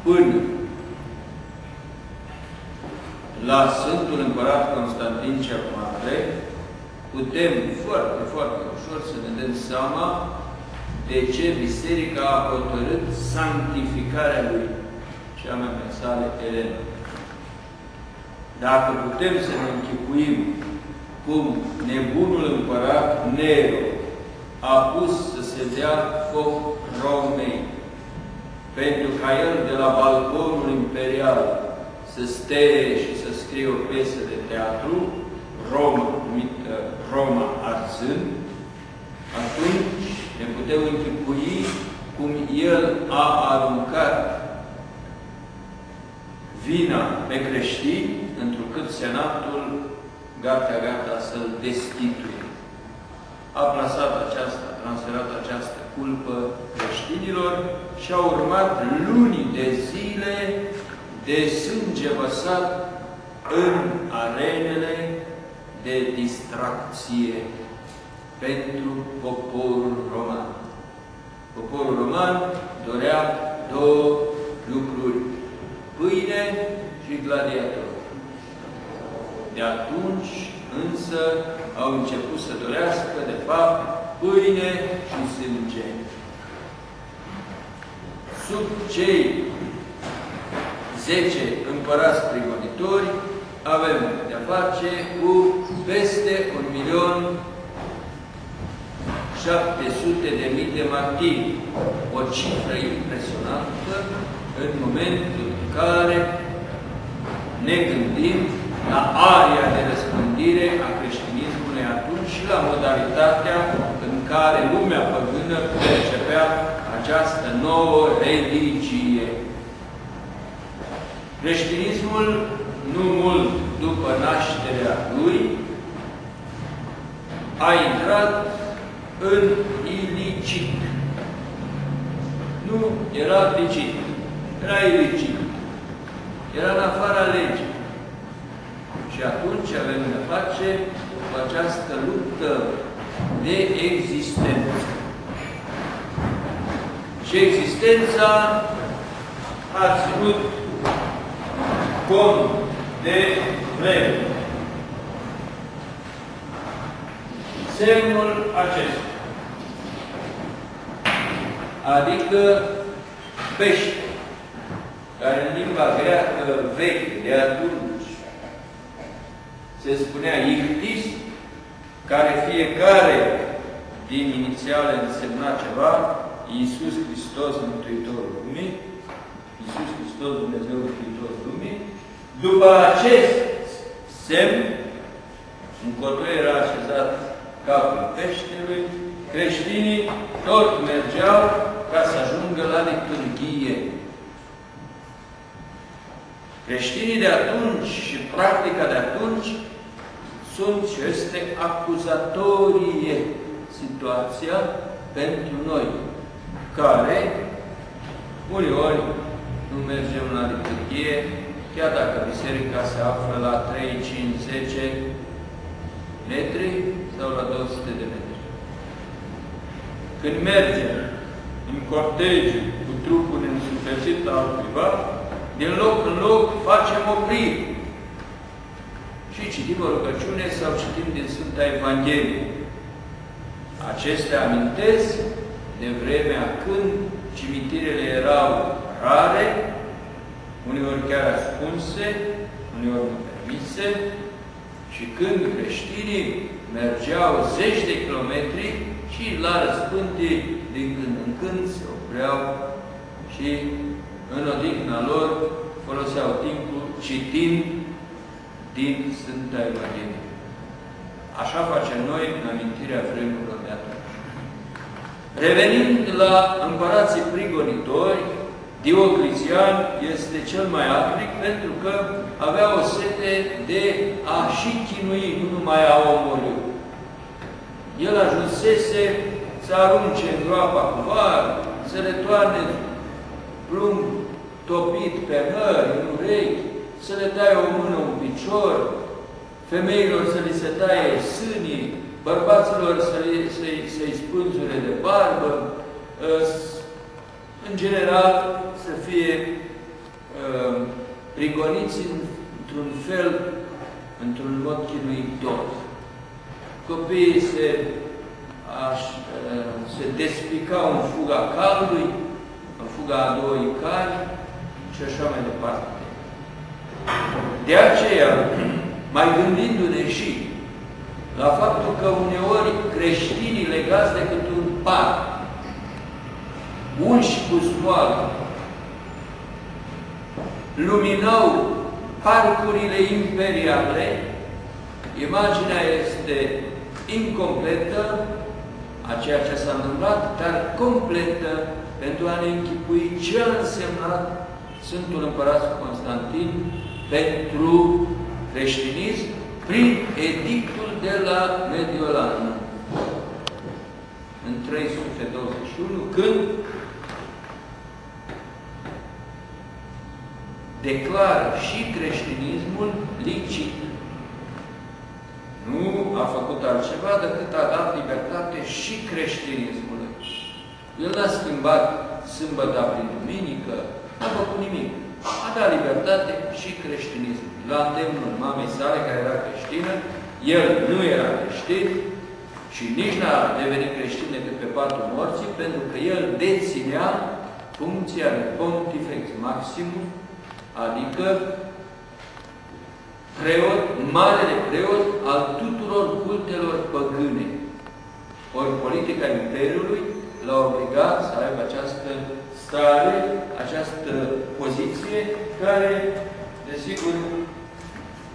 până la Sfântul Împărat Constantin cel Mare, putem foarte, foarte ușor să ne dăm seama de ce Biserica a hotărât sanctificarea lui, cea mai sale Elena. Dacă putem să ne închipuim cum nebunul împărat Nero a pus să se dea foc Romei, pentru ca el de la balconul imperial să stee și să scrie o piesă de teatru, Roma, numită Roma arzând, atunci ne putem închipui cum el a aruncat vina pe creștini, întrucât senatul gata să-l destituie. A transferat această culpă creștinilor și a urmat luni de zile de sânge vărsat în arenele de distracție pentru poporul roman. Poporul roman dorea două lucruri: pâine și gladiatori. De atunci, însă, au început să dorească, de fapt, pâine și sânge. Sub cei 10 împărați prigonitori avem de-a face cu peste 1.700.000 de martiri. O cifră impresionantă în momentul în care ne gândim la aria de răspândire a creștinismului atunci și la modalitatea în care lumea păgână percepea această nouă religie. Creștinismul, nu mult după nașterea lui, a intrat în ilicit. Nu era licit, era ilicit. Era în afara legii. Și atunci avem de face cu această luptă de existență. Și existența a ținut cont de vreme. Semnul acesta, adică pește, care în limba greacă veche de atunci se spunea Ichtis, care fiecare din inițiale însemna ceva, Iisus Hristos, Mântuitorul lumii, Iisus Hristos, Dumnezeu Mântuitorul lumii. După acest semn, încotro era așezat capul peștelui, creștinii tot mergeau ca să ajungă la liturghie. Creștinii de atunci și practica de atunci sunt și este acuzatorie situația pentru noi, care uneori nu mergem la liturghie, chiar dacă biserica se află la 3, 5, 10 metri sau la 200 de metri. Când mergem în cortege cu trupul însuflețit al cuiva, din loc în loc facem opriri și citim o rugăciune sau citim din Sfânta Evanghelie. Acestea amintesc de vremea când cimitirele erau rare, uneori chiar ascunse, uneori nu permise, și când creștinii mergeau 10 de kilometri și la răspândii din când în când se opreau și în odihna lor foloseau timpul citind din Sfânta Evanghelie. Așa facem noi în amintirea vremurilor de atunci. Revenind la împărații prigonitori, Diocletian este cel mai aplic pentru că avea o sete de a și chinui, nu numai a omorâ. El ajunsese să arunce în groapa cu var, să le toarne plumb topit pe nări, în urechi, să le taie o mână, un picior, femeilor să li se taie sânii, bărbaților să-i spânzure de barbă, în general să fie prigoniți într-un fel, într-un mod chinuitor. Copiii se despicau în fuga calului, în fuga a doi cali și așa mai departe. De aceea, mai gândindu-ne și la faptul că uneori creștinii legați decât un par, unși cu smoală, luminau parcurile imperiale, imaginea este incompletă a ceea ce s-a întâmplat, dar completă pentru a ne închipui ce a însemnat Sfântul Împărat Constantin pentru creștinism prin edictul de la Mediolan în 321, când declară și creștinismul licit. Nu a făcut altceva decât a dat libertate și creștinismului. El n-a schimbat sâmbăta prin duminică, n-a făcut nimic. A dat libertate și creștinism. La îndemnul mamei sale, care era creștină, el nu era creștin și nici n-a devenit creștin decât pe patul morții, pentru că el deținea funcția de Pontifex Maximus, adică preot, marele preot al tuturor cultelor păgâne. Ori politica Imperiului l-a obligat să aibă această stare, această poziție, care, desigur,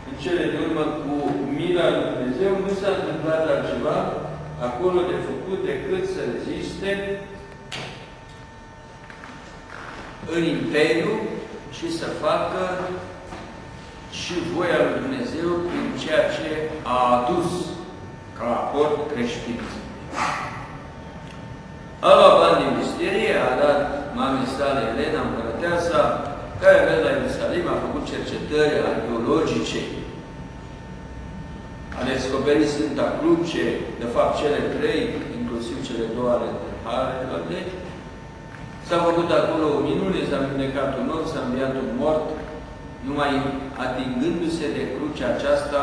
în cele de urmă, cu mila lui Dumnezeu, nu s-a întâmplat altceva acolo de făcut decât să reziste în Imperiu și să facă și voia lui Dumnezeu prin ceea ce a adus ca aport creștinism. A luat bani din misterie, a dat mamei sale Elena, împărăteasa, care a mers la Ierusalim, a făcut cercetări arheologice, a descoperit Sfânta Cruce, de fapt cele trei, inclusiv cele două ale Harelor, s-a făcut acolo o minune, s-a vindecat un om, s-a înviat un mort, numai atingându-se de crucea aceasta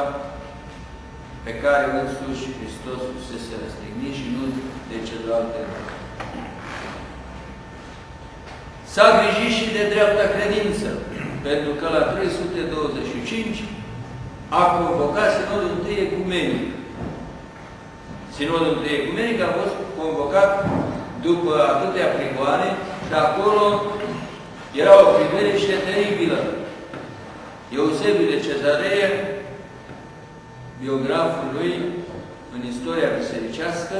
pe care însuși Hristos fusese răstignit și nu de celelalte. S-a grijit și de dreapta credință, pentru că la 325 a convocat Sinodul I Ecumenic. Sinodul I Ecumenic a fost convocat după atâtea prigoane și acolo era o priveliște teribilă. Eusebiu de Cezarea, biograful lui în istoria bisericească,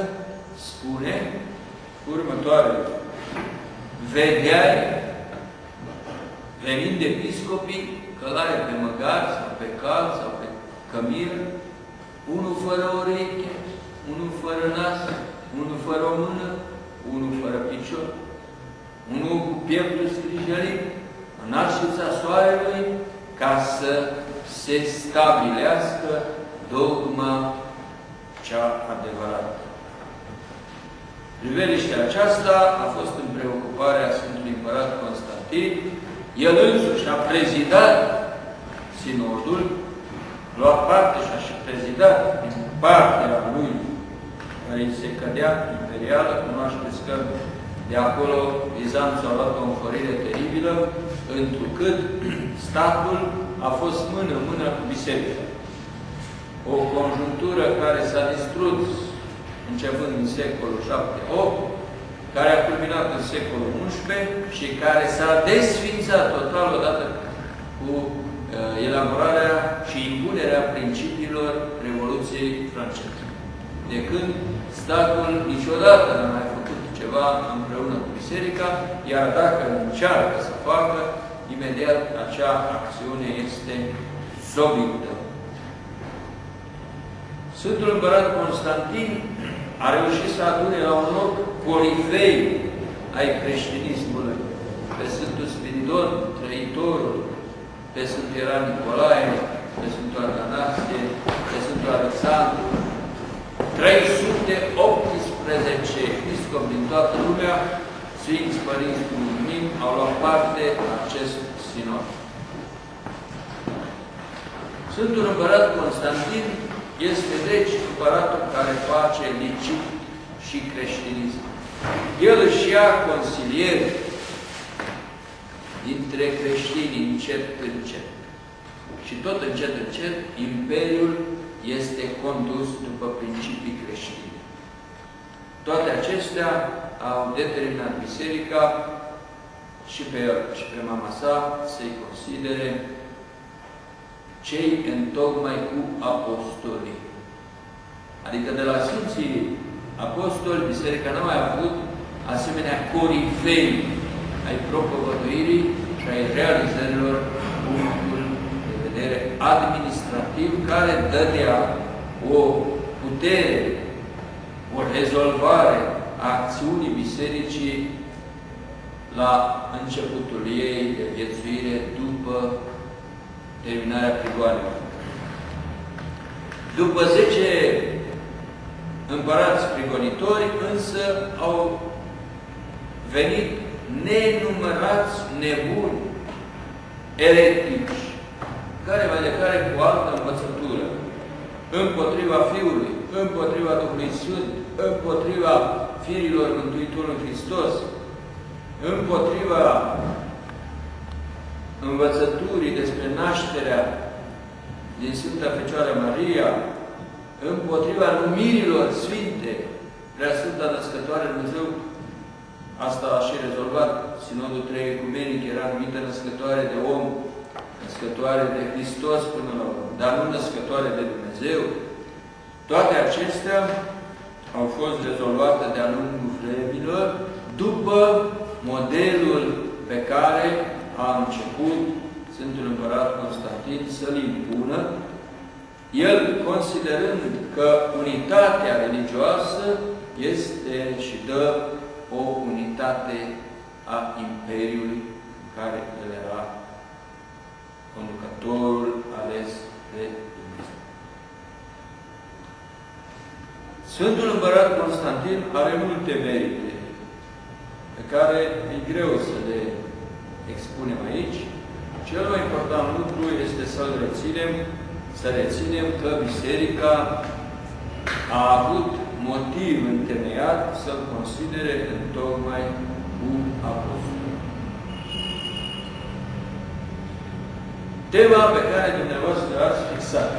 spune următoarele: vedeai, venind episcopii, călare pe măgar sau pe cal sau pe cămilă, unul fără ureche, unul fără nas, unul fără o mână, unul fără picior, unul cu pieptul scrijelit, în arșița soarelui, ca să se stabilească dogma cea adevărată. Priveliștea aceasta a fost în preocuparea Sfântului Împărat Constantin. El însuși a prezidat sinodul, lua parte și a și prezidat din partea lui care îi se cădea imperială. Cunoașteți că de acolo Bizanțul a luat o înflorire teribilă, întrucât statul a fost mână-mână cu biserica. O conjunctură care s-a distrus începând în secolul 7-8, care a culminat în secolul 11 și care s-a desfințat total odată cu elaborarea și impunerea principiilor Revoluției franceze. De când statul niciodată n-a mai făcut ceva împreună cu biserica, iar dacă încearcă să facă, imediat acea acțiune este sobită. Sfântul Împărat Constantin a reușit să adune la un loc corifei ai creștinismului, pe Sfântul Spiridion, Trăitorul, pe Sfântul Ieran Nicolae, pe Sfântul Atanasie, pe Sfântul Alexandru, 318 episcopi din toată lumea, Sfinți Părinți Mulțumim, au luat parte la acest Sinod. Sfântul Împărat Constantin este deci împăratul care face licit și creștinism. El își ia consilieri dintre creștini încet în încet. Și tot încet încet, Imperiul este condus după principii creștine. Toate acestea au determinat Biserica și pe el și pe mama sa să-i considere cei întocmai cu apostolii. Adică de la Sfinții Apostoli, Biserica n-a mai avut asemenea corifei ai propovăduirii și ai realizărilor punctul de vedere administrativ care dădea o putere, o rezolvare a acțiunii Bisericii la începutul ei de viețuire după terminarea prigoanelor. După 10 împărați prigonitori, însă au venit nenumărați nebuni, eretici, care mai de care cu altă învățătură, împotriva Fiului, împotriva Duhului Sfânt, împotriva firilor Mântuitorului Hristos, împotriva învățăturii despre nașterea din Sfânta Fecioară Maria, împotriva numirilor sfinte, Preasfânta Născătoare Dumnezeu, asta a și rezolvat Sinodul Trei Ecumenic, era numită Născătoare de om, Născătoare de Hristos până la urmă, dar nu Născătoare de Dumnezeu. Toate acestea au fost rezolvate de-a lungul vremilor după modelul pe care a început Sfântul Împărat Constantin să-l impună, el considerând că unitatea religioasă este și dă o unitate a Imperiului care el era conducătorul ales de Dumnezeu. Sfântul Împărat Constantin are multe merite pe care e greu să le expunem aici. Cel mai important lucru este să reținem că Biserica a avut motiv întemeiat să-l considere întocmai un apostol. Tema pe care dumneavoastră ați fixat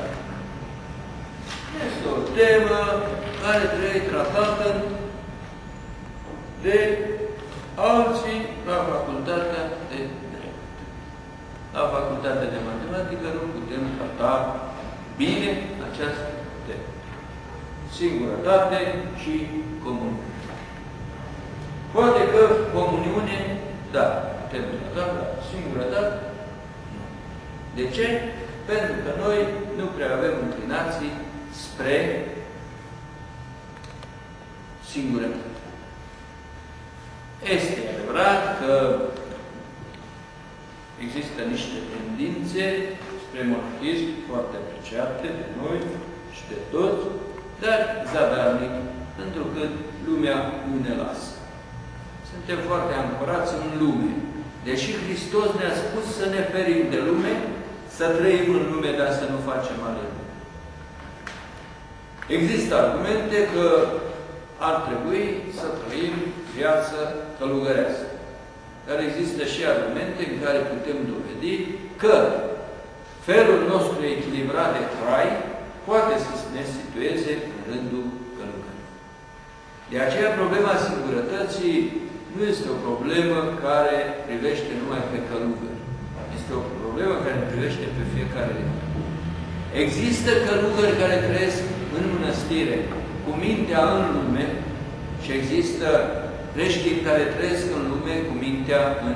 este o temă care trebuie tratată de alții la facultatea de drept. La facultatea de matematică nu putem trata bine această temă. Singurătate și comuniune. Poate că comuniune, da, putem trata, dar singurătate, nu. De ce? Pentru că noi nu prea avem înclinații spre singurătate. Este adevărat că există niște tendințe spre monarhism foarte apreciate de noi și de toți, dar zadarnic, pentru că lumea nu ne lasă. Suntem foarte ancorați în lume. Deși Hristos ne-a spus să ne ferim de lume, să trăim în lume, dar să nu facem ale lume. Există argumente că ar trebui să trăim viață călugărească. Dar există și argumente în care putem dovedi că felul nostru echilibrat de trai poate să ne situeze în rândul călugărilor. De aceea, problema singurătății nu este o problemă care privește numai pe călugări. Este o problemă care privește pe fiecare. Există călugări care trăiesc în mănăstire, cu mintea în lume, și există creștini care trăiesc în lume cu mintea în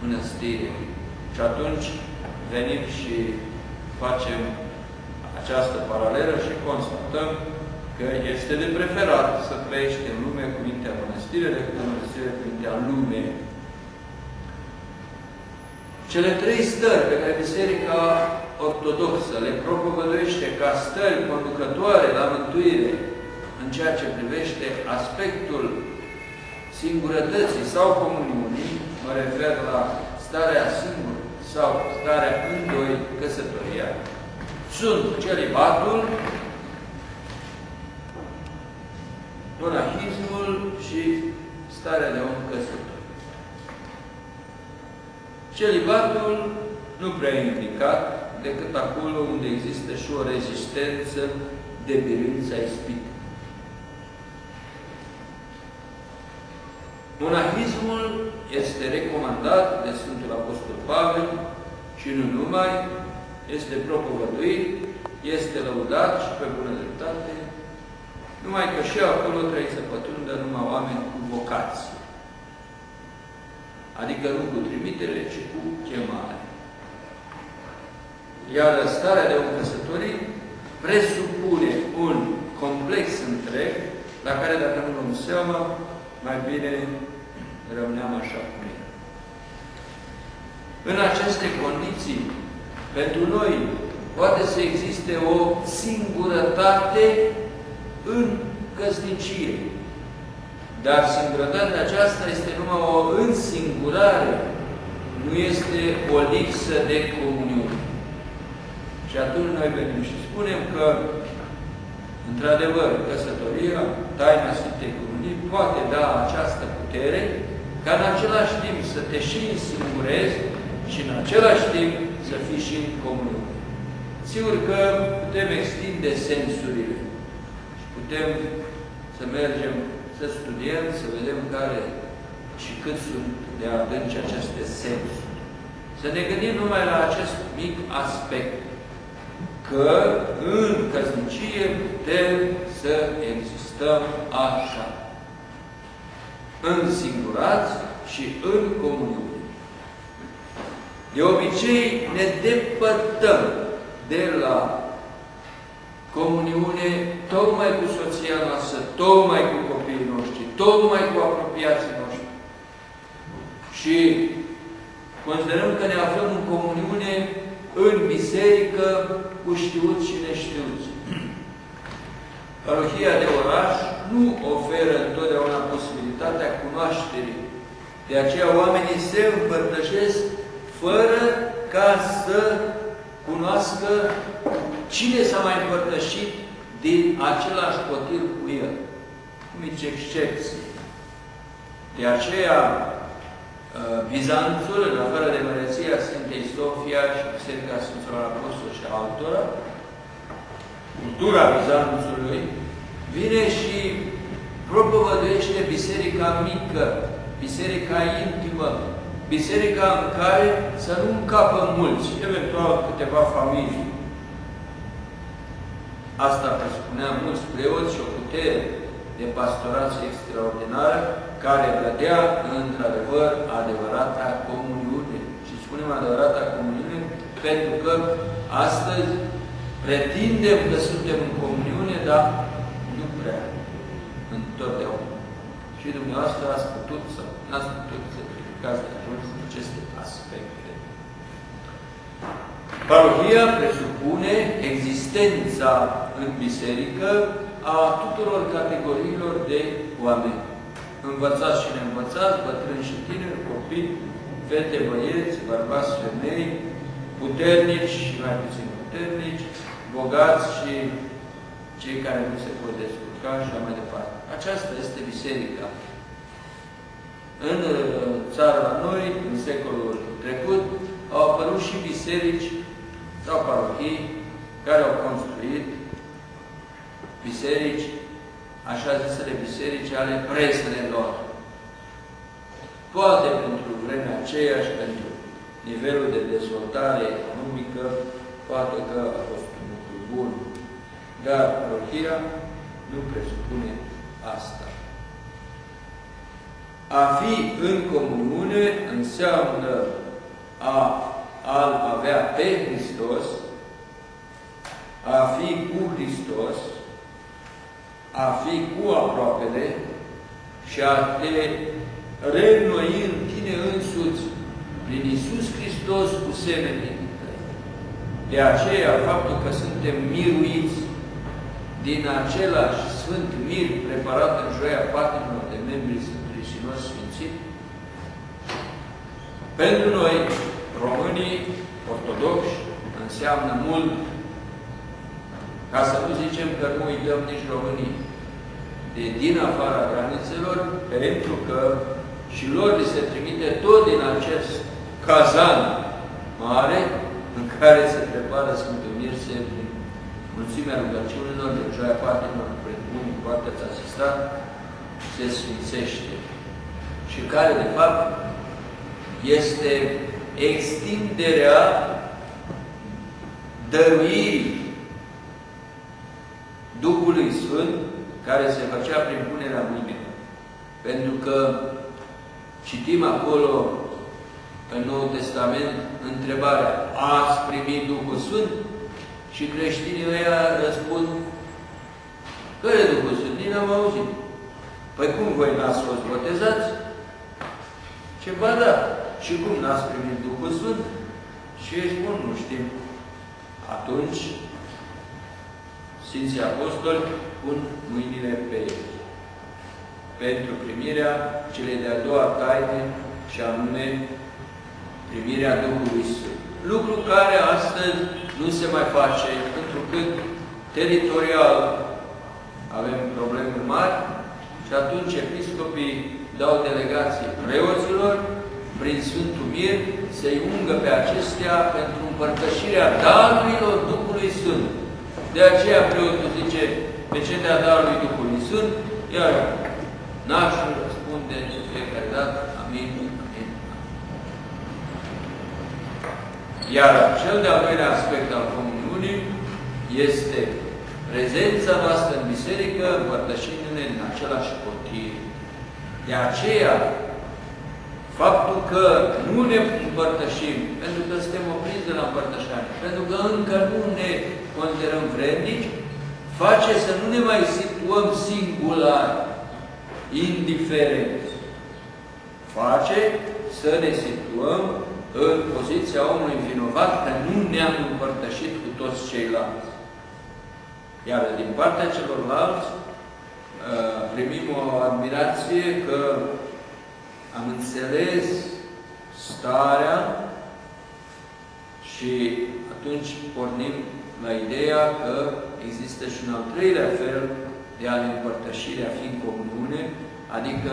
mănăstire. Și atunci venim și facem această paralelă și constatăm că este de preferat să trăiești în lume cu mintea în mănăstire decât în mănăstire cu mintea în lume. Cele trei stări pe care Biserica Ortodoxă le propovăduiește ca stări conducătoare la mântuire în ceea ce privește aspectul singurătății sau comuniunii, mă refer la starea singură sau starea în doi, căsătoria, sunt celibatul, monahismul și starea de om căsător. Celibatul nu prea e implicat decât acolo unde există și o rezistență de biruința ispită. Monahismul este recomandat de Sfântul Apostol Pavel și nu numai, este propovăduit, este lăudat și pe bună dreptate, numai că și acolo trebuie să pătrundă numai oameni cu vocație. Adică nu cu trimitere, ci cu chemare. Iar starea de om căsătorit presupune un complex întreg, la care dacă nu luăm seama, mai bine rămâneam așa cum e. În aceste condiții, pentru noi, poate să existe o singurătate în căsnicie. Dar singurătatea aceasta este numai o însingurare, nu este o lipsă de comuniune. Și atunci noi venim și spunem că, într-adevăr, căsătoria, taina Sfintei Comunii, poate da această putere ca în același timp să te și însingurezi și în același timp să fii și în comuniune. Sigur că putem extinde sensurile și putem să mergem, să studiem, să vedem care și cât sunt de adânci aceste sensuri. Să ne gândim numai la acest mic aspect, că în căsnicie putem să existăm așa, însingurați și în comuniune. De obicei ne depărtăm de la comuniune tocmai cu soția noastră, tocmai cu copiii noștri, tocmai cu apropiații noștri. Și considerăm că ne aflăm în comuniune în biserică cu știuți și neștiuți. Parohia de oraș nu oferă întotdeauna posibilitatea cunoașterii. De aceea oamenii se împărtășesc fără ca să cunoască cine s-a mai împărtășit din același potir cu el. Mici excepții. De aceea, Bizanțul, în afară de măreția Sfintei Sofia și Biserica Sfinților Apostoli și altora, cultura Bizanțului, vine și propovăduiește biserica mică, biserica intimă, biserica în care să nu încapă mulți, eventual câteva familii. Asta presupunea mulți preoți și o putere de pastorație extraordinară, care dădea, într-adevăr, adevărata comuniune. Și spunem adevărata comuniune pentru că astăzi pretindem că suntem în comuniune, dar nu prea, întotdeauna. Și dumneavoastră ați putut sau n-ați putut să verificați de ajuns aceste aspecte. Parohia presupune existența în biserică a tuturor categoriilor de oameni. Învățați și neînvățați, bătrâni și tineri, copii, fete, băieți, bărbați, femei, puternici și mai puțin puternici, bogați și cei care nu se pot descurca și așa mai departe. Aceasta este biserica. În țara la noi, în secolul trecut, au apărut și biserici sau parohii care au construit biserici, așa zisele biserici ale preznelor. Poate pentru vremea aceea și pentru nivelul de dezvoltare economică, poate că a fost un lucru bun. Dar parohia nu presupune asta. A fi în comuniune înseamnă a-L avea pe Hristos, a fi cu Hristos, a fi cu aproapele și a te reînnoi în tine însuți prin Iisus Hristos cu semenii tăi. De aceea, faptul că suntem miruiți din același Sfânt Mir preparat în joia patimilor de membrii Sfântului Sinos Sfințit, Pentru noi, românii ortodoxi, înseamnă mult, ca să nu zicem că nu uităm nici românii din afara granițelor, pentru că și lor li se trimite tot din acest cazan mare în care se prepară Sfântul Mircea prin mulțimea rugăciunilor de Joia Patimilor, prin unii poate ați asistat, se sfințește. Și care, de fapt, este extinderea dăruirii Duhului Sfânt, care se făcea prin punerea mâinilor. Pentru că citim acolo în Noul Testament întrebarea: ați primit Duhul Sfânt? Și creștinii ăia răspund: care Duhul Sfânt? Nici n-am auzit. Păi cum voi n-ați fost botezați? Ce ba da. Și cum n-ați primit Duhul Sfânt? Și ei spun: nu știm. Atunci Sfinții Apostoli pun mâinile pe ei pentru primirea celei de-a doua taine, și anume primirea Duhului Sfânt. Lucru care astăzi nu se mai face, pentru că teritorial avem probleme mari și atunci episcopii dau delegații preoților prin Sfântul Mir să-i ungă pe acestea pentru împărtășirea darurilor Duhului Sfânt. De aceea preotul zice: pe cetea darului Duhului Sfânt, iar nașul răspunde de fiecare dată: amin, amin. Iar cel de-al doilea aspect al comuniunii este prezența noastră în biserică, împărtășindu-ne în același potir. De aceea, faptul că nu ne împărtășim, pentru că suntem opriți de la împărtășare, pentru că încă nu ne considerăm vrednici, face să nu ne mai situăm singular, indiferent. Face să ne situăm în poziția omului vinovat că nu ne-am împărtășit cu toți ceilalți. Iar din partea celorlalți primim o admirație că am înțeles starea și atunci pornim la ideea că există și un al treilea fel de a ne împărtăși, de a fi în comuniune, adică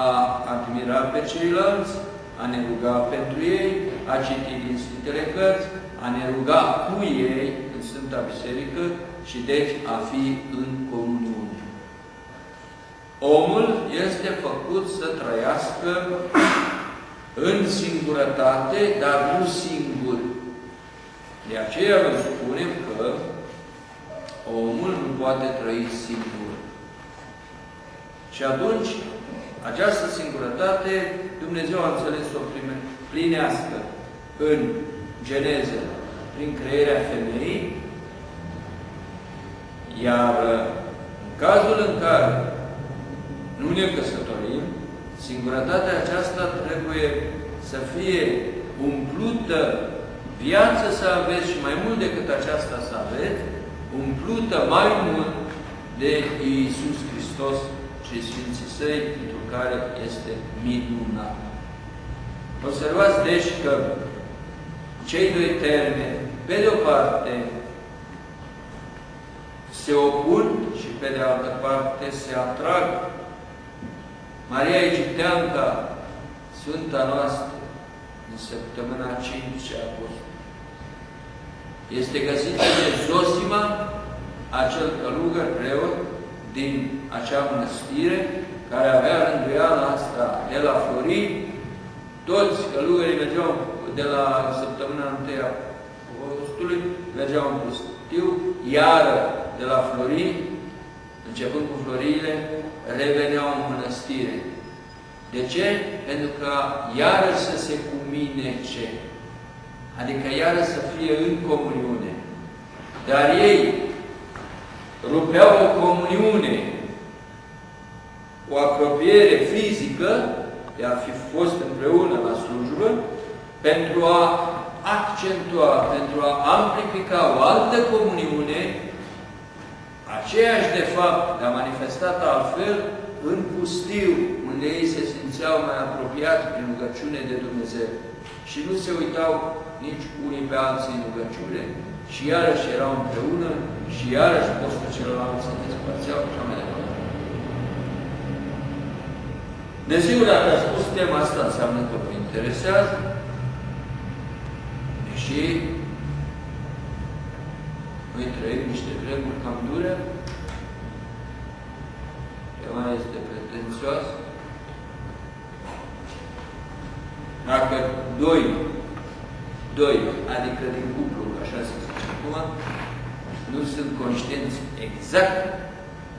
a admira pe ceilalți, a ne ruga pentru ei, a citi din Sfintele Cărți, a ne ruga cu ei în Sfânta Biserică și deci a fi în comuniune. Omul este făcut să trăiască în singurătate, dar nu singur. De aceea vă spunem că omul nu poate trăi singur. Și atunci, această singurătate, Dumnezeu a înțeles să o plinească în Geneză, prin crearea femeii, iar în cazul în care nu ne căsătorim, singurătatea aceasta trebuie să fie umplută, viață să aveți și mai mult decât aceasta să aveți, umplută mai mult de Iisus Hristos și Sfinții Săi, pentru care este minunat. Observați deci că cei doi termeni, pe de o parte, se opun și pe de altă parte se atrag. Maria Egipteanca, Sfânta noastră, în săptămâna 5 a fost, este găsită de Zosima, acel călugăr preot din acea mănăstire, care avea rânduiala asta de la Florin. Toți călugării mergeau de la săptămâna 1 a Augustului, mergeau în pustiu, iar de la Florin, începând cu floriile, reveneau în mănăstire. De ce? Pentru că iară să se cuminece, adică iară să fie în comuniune. Dar ei rupeau o comuniune, o apropiere fizică de a fi fost împreună la slujbă, pentru a accentua, pentru a amplifica o altă comuniune, aceeași de fapt, dar manifestată altfel, în pustiu, unde ei se simțeau mai apropiați prin rugăciune de Dumnezeu și nu se uitau nici unii pe alții în rugăciune și iarăși erau împreună și iarăși postul celălalt se despărțeau și mai departe. Desigur, dacă a spus tema asta, înseamnă că vă interesează, deși noi trăim niște vremuri cam dure, tema este pretențioasă. Dacă doi, adică din cuplu, așa se zice acum, nu sunt conștienți exact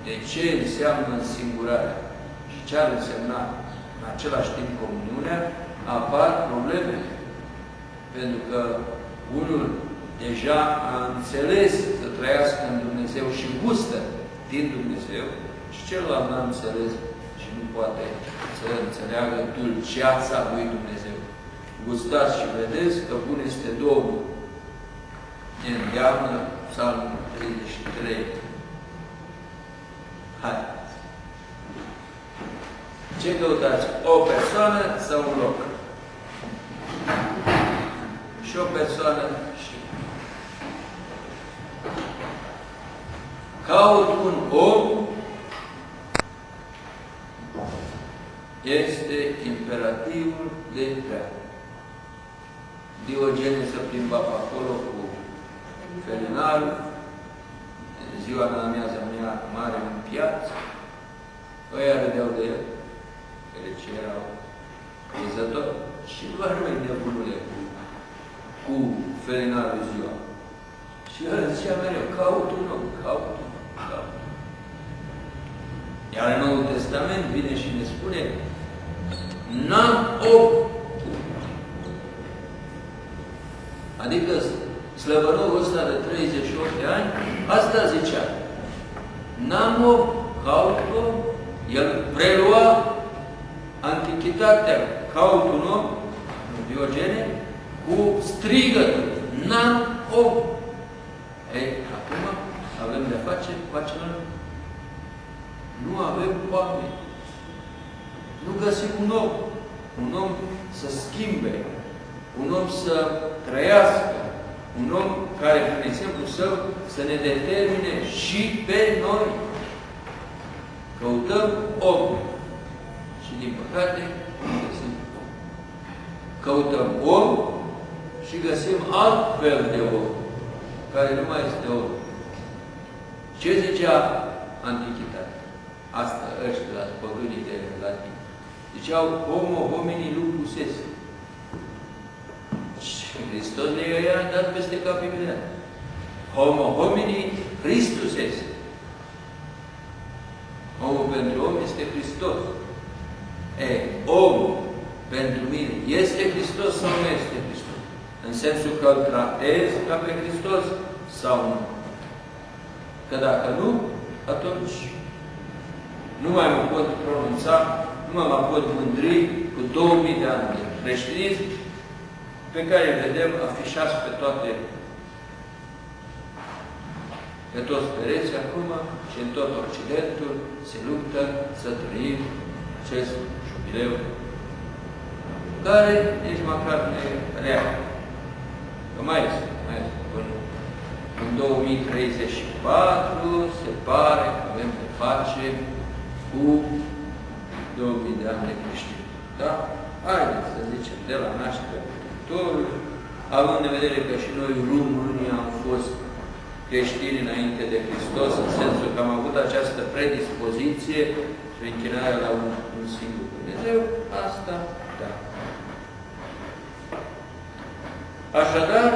de ce înseamnă însingurarea și ce ar însemna în același timp comuniunea, apar probleme. Pentru că unul deja a înțeles să trăiască în Dumnezeu și gustă din Dumnezeu și celălalt n-a înțeles și nu poate să înțeleagă dulceața lui Dumnezeu. Gustați și vedeți că bun este Domnul. Ne îndeamnă Psalmul 33. Hai! Ce căutați? O persoană sau un loc? Și o persoană și... Caut un om este imperativul de treabă. Diogene se plimba pe acolo cu felinarul, ziua de amiază mare în piață, ăia râdeau de el, ce erau crezători, și nu rămâi nebunule cu felinarul ziua. Și el zicea mereu, caut un om, caut un om, caut un om. Iar în Noul Testament vine și ne spune, n-am om. Adică slăbănovul ăsta de 38 de ani, asta zicea. N-am om, caut om. El prelua antichitatea, caut un om, Diogene, cu strigătul, n-am om. Ei, acum avem de-a face cu acela. Nu avem oameni. Nu găsim un om să schimbe, un om să trăiască, un om care, prin exemplu său, să ne determine și pe noi. Căutăm om. Și, din păcate, nu găsim om. Căutăm om și găsim alt fel de om, care nu mai este om. Ce zicea Antichitatea? Asta, ăștia, păgânii de latin. Ziceau, homo homini lupus est. Și Hristos le-a dat peste capul meu. Homo homini Christus est. Omul pentru om este Hristos. Om pentru mine este Hristos sau nu este Hristos? În sensul că îl tratez ca pe Hristos sau nu? Că dacă nu, atunci nu mai mă pot pronunța, nu mă mai pot mândri cu 2000 de ani de creștinism pe care îl vedem afișați pe toți pereții acum și în tot Occidentul se luptă să trăim acest jubileu care nici măcar nu e real. Că mai este. Până în 2034 se pare că avem de face cu 2000 de ani de creștini. Da? Haideți să zicem, de la nașterea Mântuitorului, având în vedere că și noi românii am fost creștini înainte de Hristos, în sensul că am avut această predispoziție și închinarea la un singur Dumnezeu, asta, da. Așadar,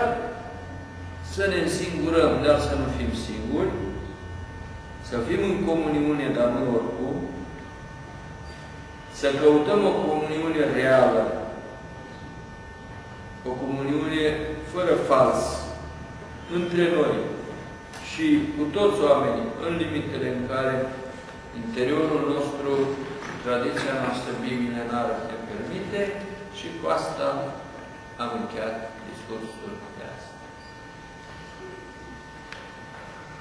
să ne însingurăm, dar să nu fim singuri, să fim în comuniune, dar nu oricum, să căutăm o comuniune reală, o comuniune fără fals, între noi și cu toți oamenii, în limitele în care interiorul nostru, tradiția noastră bimilenară ne permite, și cu asta am încheiat discursul de azi.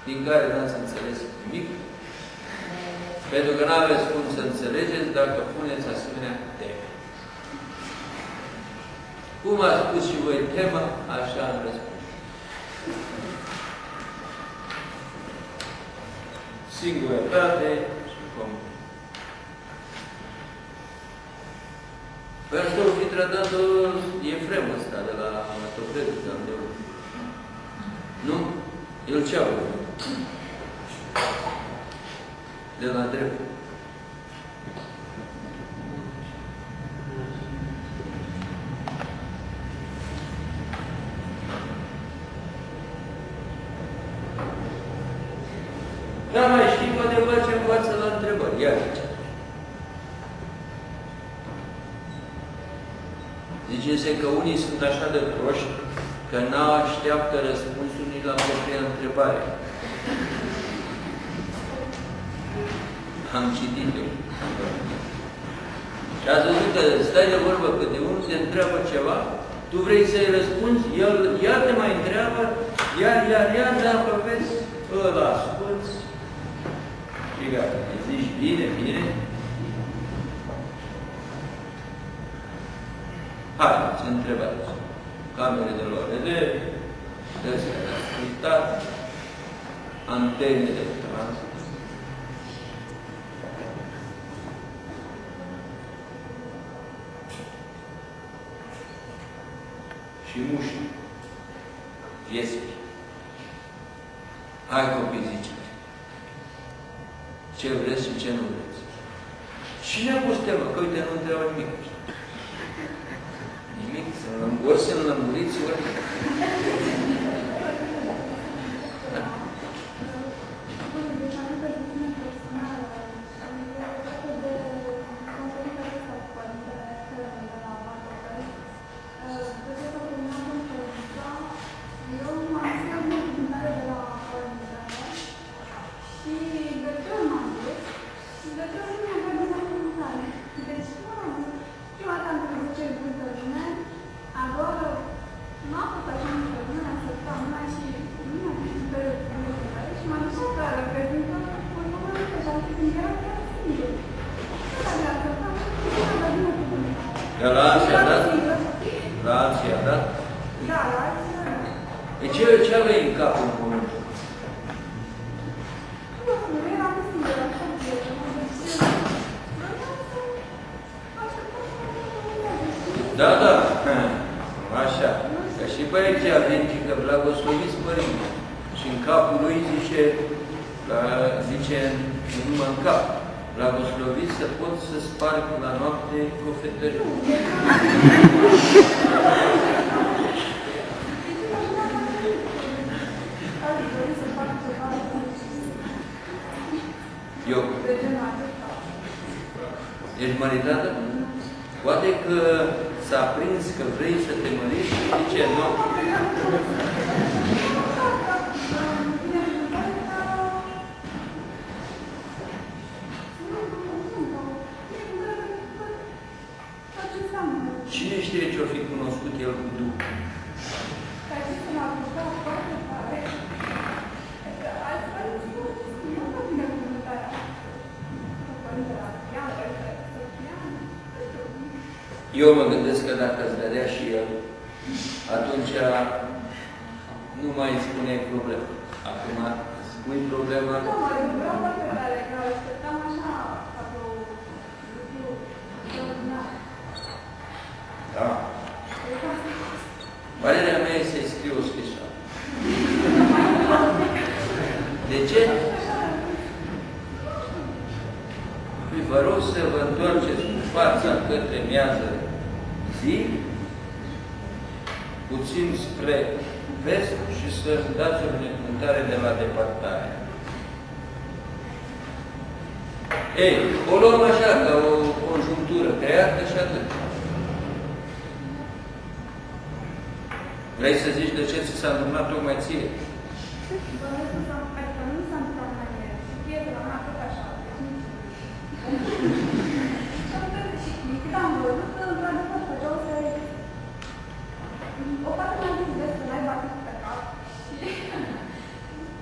Din care n-ați înțeles nimic, Pentru că nu aveți cum să înțelegeți dacă puneți asemenea teme. Cum a spus și voi tema, așa am răspuns. Singurătate și comun. Păi asta o fi tratat Efrem ăsta de la Matopedul, de unde nu? El ce-a avut? De la drept. Dar mai știi, poate face învață la întrebări. Ia zice. Zice-se că unii sunt așa de proști că n-așteaptă răspunsul nici la propria întrebare. Am citit-o. Și ați văzut că stai de vorbă că de unul te întreabă ceva, tu vrei să-i răspunzi, el iar te mai întreabă, iar, dacă vezi, îl asculți. Și gata, îi zici bine. Haideți, întrebați. Camere de luare de astea de ascultat, antene de trans. Și mușchi, viespi. Hai copii, ziceți. Ce vreți și ce nu vreți. Și ne-a pus tema, că uite, nu întreabă nimic. Nimic, ori să înlămuriți, ori... Ce aveai în cap în moment? Da. Așa. Că și pe aici zice că blagosloviți părinți. Și în capul lui zice numai în cap. Blagosloviți să pot să sparg la noapte cofetării. Eu. Ești maritată? Poate că s-a prins că vrei să te măriți și zice nu. Cine știe ce-o fi cunoscut el cu Duhul? Eu mă gândesc că dacă îți dădea și el, atunci nu mai spuneai problema. Acum spui problema. Da. Părerea mea este să scriu o scrisoare. De ce? Vă rog să vă întoarceți cu fața către miază zi, puțin spre vest și să dați o binecuvântare de la depărtare. Ei, o luăm așa, ca o conjunctură creată și atât. Vrei să zici de ce ți s-a întâmplat tocmai ție? O parte mai zis despre n-ai batit pe cap și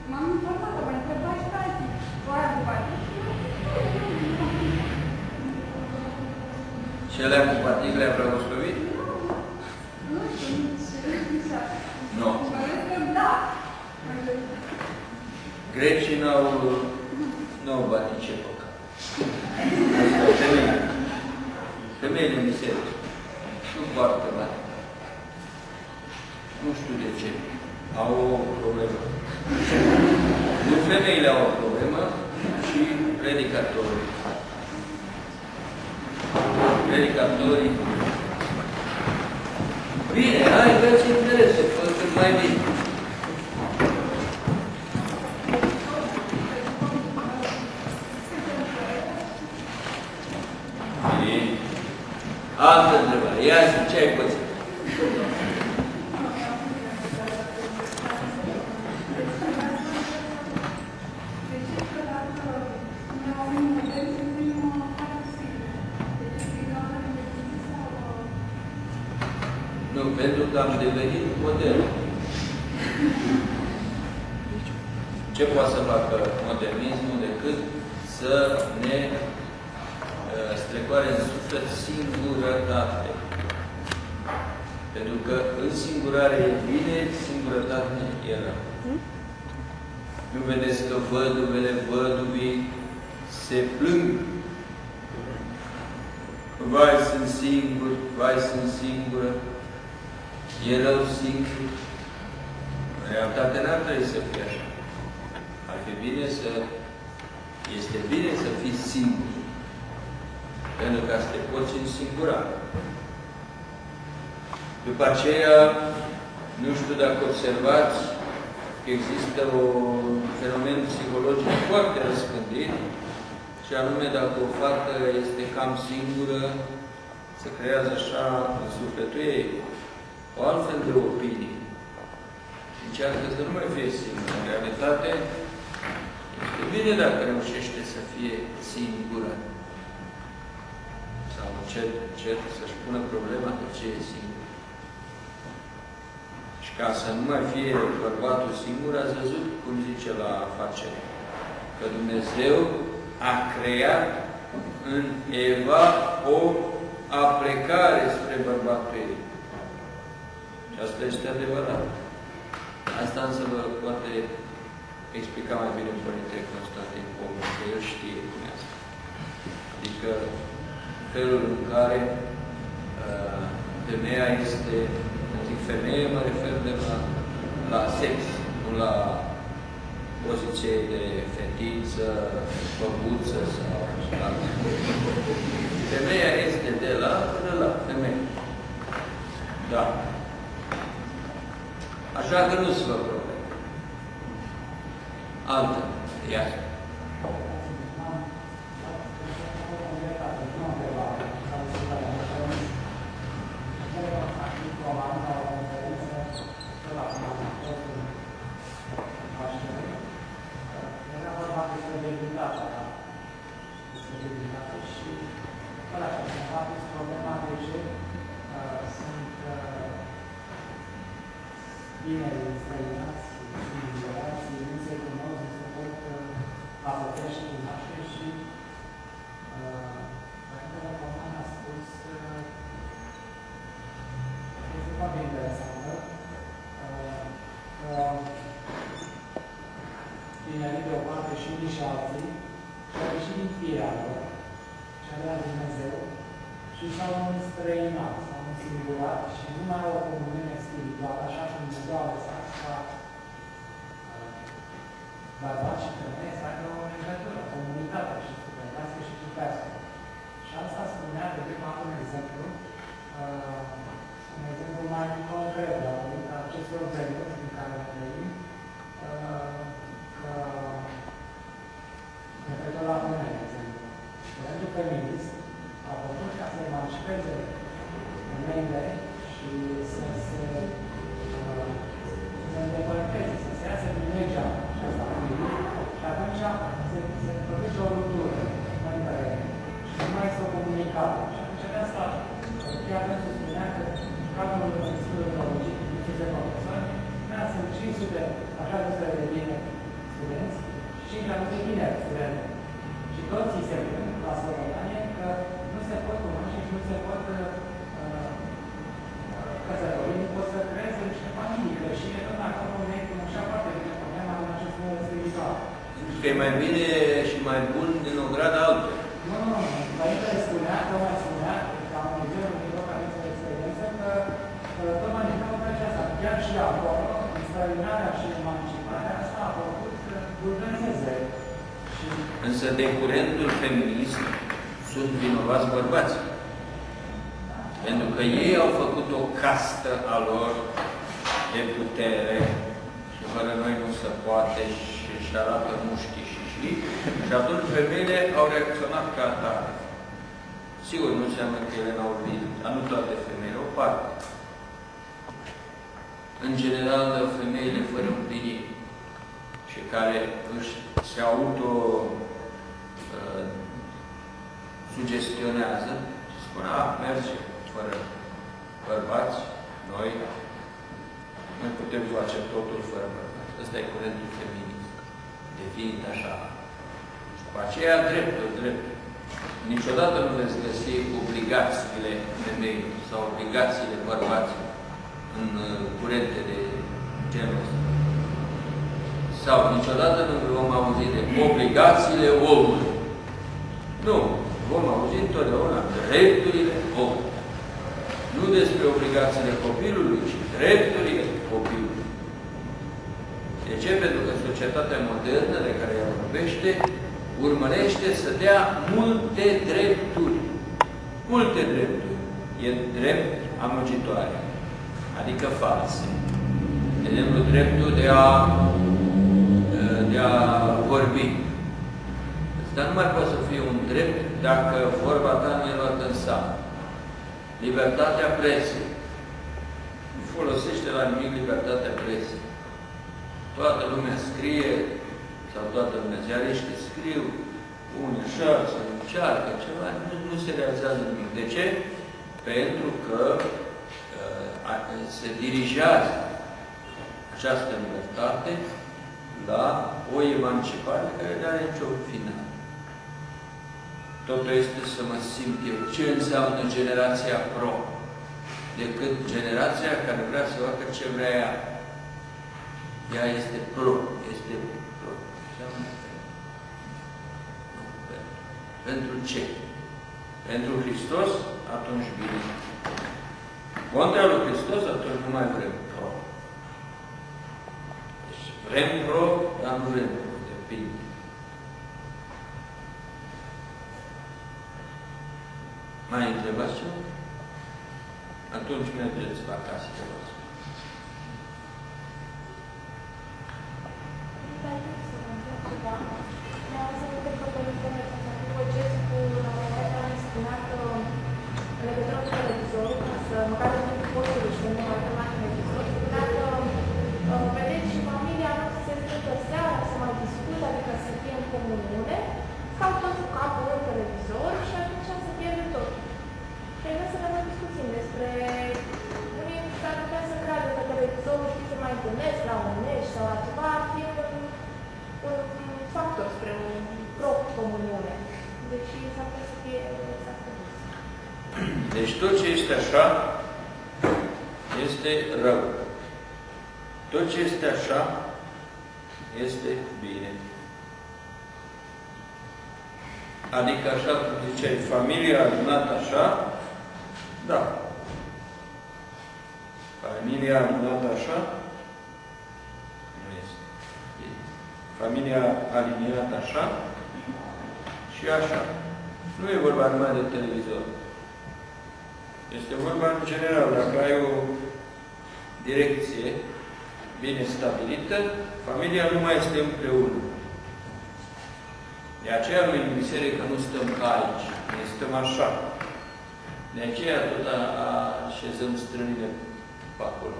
m-am informat, mă întrebai și alții, voi ați batit? Cele cu paticile am răgostovit? Nu știu nici asta. Nu. Bănuiesc că da. Grecii n-au batice păcat. Femeile în biserică nu poartă batice. Nu știu de ce. Au o problemă. Nu femeile au o problemă, ci predicatorii. Predicatorii. Bine, hai, dați interesul, fă cât mai bine. Bine. Altă întrebare. Ia zi, ce ai pățit? Nu, pentru că am devenit modern. Ce poate să facă modernismul decât să ne strecoare în suflet singurătate? Pentru că în singurare e bine, singurătate e rău. Nu vedeți că văduvii se plâng. Vai, sunt singur, vai, sunt singură. E rău singur. În realitate n-ar trebui să fie așa. Ar fi bine este bine să fii singur. Pentru ca să te poți însingura. După aceea, nu știu dacă observați că există un fenomen psihologic foarte răspândit, și anume dacă o fată este cam singură, se creează așa în sufletul ei o altfel de opinie. Încearcă să nu mai fie singură. În realitate, este bine dacă reușește să fie singură. Sau încet să-și pună problema de ce e singur. Și ca să nu mai fie bărbatul singur, ați văzut cum zice la afacere. Că Dumnezeu a creat în Eva o aplecare spre bărbatul ei. Și asta este adevărat. Asta însă vă poate explica mai bine Părintele Constantin Pomul, că el știe cum e asta. Adică felul în care femeia este, când zic femeie, mă refer de la sex, nu la poziție de fetiță, băbuță sau altă. Femeia este de la până la femeie. Da. Așa că nu se vă probleme. Altă. Ia. că e mai bine și mai bun din o gradă altă. Nu, Părintele spunea, tocmai spunea, ca un exemplu din loc care este experiență, că tocmai din cauza aceasta, chiar și acolo, străinarea și emanciparea asta a făcut să bulverseze. Însă de curentul feminist sunt vinovați bărbații. Pentru că ei au făcut o castă a lor de putere și fără noi nu se poate și își arată mușchii și atunci femeile au reacționat ca atare. Sigur, nu înseamnă că ele n-au venit, dar nu toate femeile, o parte. În general, femeile fără împliniri și care se auto-sugestionează și spun, merge fără bărbați, noi putem face totul fără bărbați. Ăsta e curentul feminist, definit așa. Și cu aceea drept. Niciodată nu veți găsi obligațiile femeilor sau obligațiile bărbaților în curente de genul ăsta. Sau niciodată nu vom auzi de obligațiile omului. Nu. Vom auzi întotdeauna drepturile omului. Nu despre obligațiile copilului, ci drepturile copilului. De ce? Pentru că societatea modernă de care ea vorbește urmărește să dea multe drepturi. Multe drepturi. E drept amăgitoare, adică false. De exemplu, dreptul de a vorbi. Dar nu mai poate să fie un drept dacă vorba ta nu e luată în seamă. Libertatea presei. Nu folosește la nimic libertatea presei. Toată lumea scrie, sau toată lumea ziariști scriu, unii așa, se încearcă ceva, nu se realizează nimic. De ce? Pentru că se dirigează această libertate la o emancipare care nu are nicio final. Totul este să mă simt eu. Ce înseamnă generația pro? Decât generația care vrea să facă ce vrea ea. Ea este pro. Este pro. Pentru ce? Pentru Hristos? Atunci bine. Contra lui Hristos? Atunci nu mai vrem pro. Deci vrem pro, dar nu vrem pro. Depinde. Mai întrebați ceva? Atunci mergeți la casele voastre. Deci tot ce este așa, este rău. Tot ce este așa, este bine. Adică așa cum ziceai, familia adunată așa, da. Familia adunată așa, nu este bine. Familia aliniată așa și așa. Nu e vorba numai de televizor. Este vorba în general, dacă ai o direcție bine stabilită, familia nu mai este împreună. De aceea noi în biserică nu stăm ca aici, ne stăm așa. De aceea tot așezăm strânile pe acolo,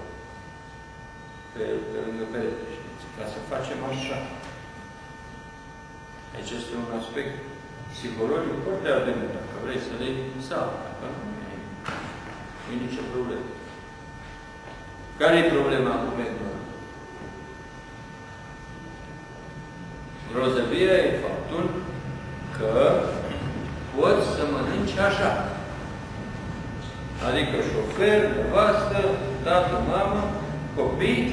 pe lângă perete, știți, ca să facem așa. Aici este un aspect psihologic foarte atent, dacă vrei să le iei sau, dacă nu e nicio problemă. Care e problema argumentului? Grozăvirea e faptul că poți să mănânci așa. Adică șofer, nevastă, tată, mamă, copii,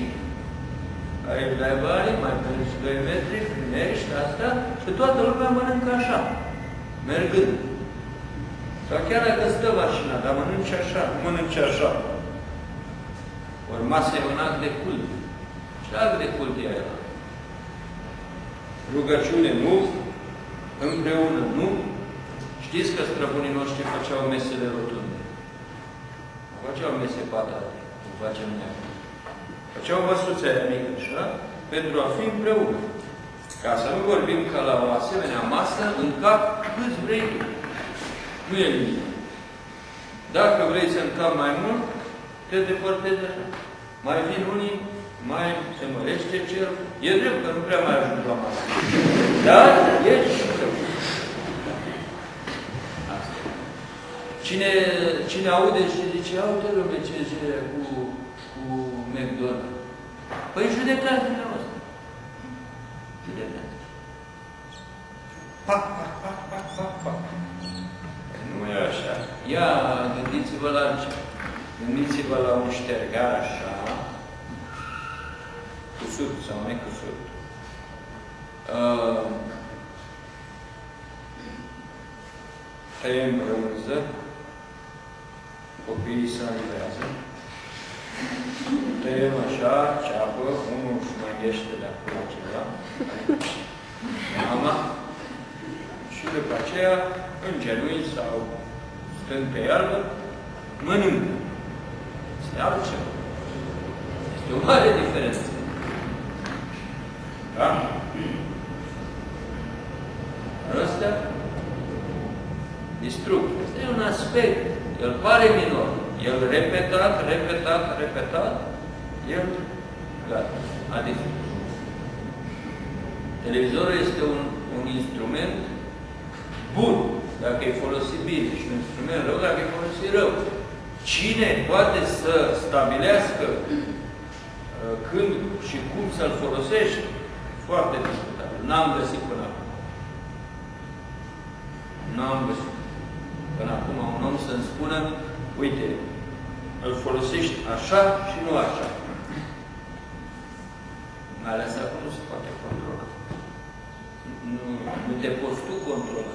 aici la Evarie, mai mergi 2 metri, primești asta și toată lumea mănâncă așa, mergând. Sau chiar dacă stă mașina, dar mănânci așa, nu mănânci așa. Ori masa e un act de cult. Ce act de cult e aia? Rugăciune nu, împreună nu. Știți că străbunii noștri făceau mesele rotunde. Nu făceau mese patate, nu facem noi. Făceau măsuțe aia mică, așa, pentru a fi împreună. Ca să nu vorbim că la o asemenea masă, în cap, câți vrei tu. Nu e nimic. Dacă vrei să încap mai mult, te depărtezi așa. Mai vin unii, mai se mărește cerul. E drept că nu prea mai ajung la masă. Dar ești și tău. Cine aude și zice, uite lume ce zice cu McDonald's. Păi judecați dumneavoastră. Judecați. Pac, pac, pac, pac, pac, pac. Nu e așa. Ia, gândiți-vă la ce? Gândiți-vă la un ștergar așa, cusut sau necusut. Tăiem brânză, copiii salivează, tăiem așa, ceapă, unul își măghește de acolo ceva, mama, și după aceea, în genunchi sau stând pe iarbă, mănâncă. Este altceva. Este o mare diferență. Da? Ăsta distrug. Este un aspect. El pare minor. El repetat, el gata. Adică televizorul este un instrument bun, dacă e folosit bine, și un instrument rău, dacă e folosit rău. Cine poate să stabilească când și cum să-l folosești, foarte discutabil. N-am găsit până acum. N-am găsit până acum un om să-mi spună, uite, îl folosești așa și nu așa. Mai ales acum nu se poate controla. Nu te poți tu controla.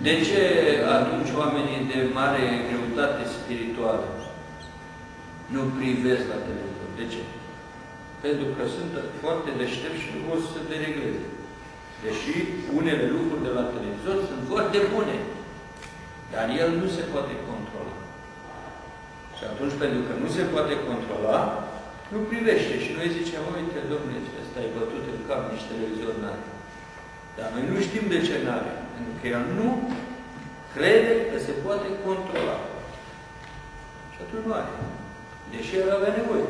De ce atunci oamenii de mare greutate spirituală nu privesc la televizor? De ce? Pentru că sunt foarte deștepți și nu vor să se deregleze. Deși unele lucruri de la televizor sunt foarte bune, dar el nu se poate controla. Și atunci, pentru că nu se poate controla, nu privește. Și noi zicem, uite, domnule, ăsta ai bătut în cap, nici televizor n-are. Dar noi nu știm de ce n-are. Pentru că el nu crede că se poate controla. Și atunci nu are. Deși el avea nevoie.